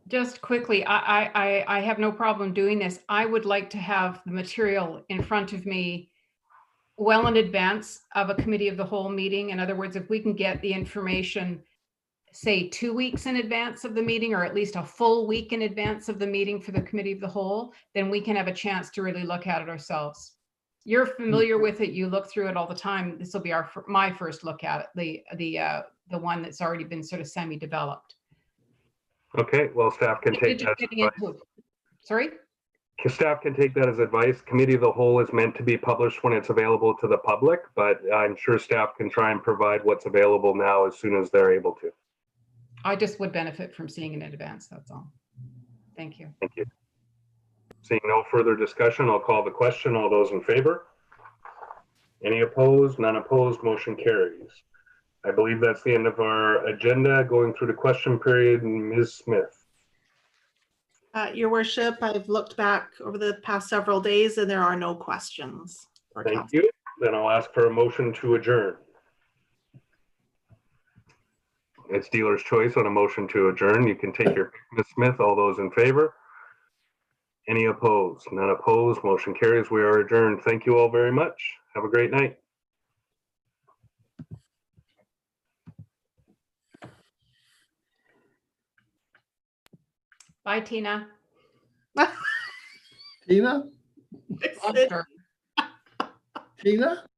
Just quickly, I have no problem doing this. I would like to have the material in front of me well in advance of a committee of the whole meeting. In other words, if we can get the information, say 2 weeks in advance of the meeting, or at least a full week in advance of the meeting for the committee of the whole, then we can have a chance to really look at it ourselves. You're familiar with it. You look through it all the time. This will be my first look at it, the one that's already been sort of semi-developed. Okay, well, staff can take that as advice. Sorry? Staff can take that as advice. Committee of the whole is meant to be published when it's available to the public, but I'm sure staff can try and provide what's available now as soon as they're able to. I just would benefit from seeing it in advance, that's all. Thank you. Thank you. Seeing no further discussion, I'll call the question. All those in favor? Any opposed? None opposed. Motion carries. I believe that's the end of our agenda. Going through the question period, Ms. Smith. Your worship, I've looked back over the past several days and there are no questions. Thank you. Then I'll ask for a motion to adjourn. It's dealer's choice on a motion to adjourn. You can take your pick, Ms. Smith. All those in favor? Any opposed? None opposed. Motion carries. We are adjourned. Thank you all very much. Have a great night. Bye, Tina. Tina? Monster. Tina?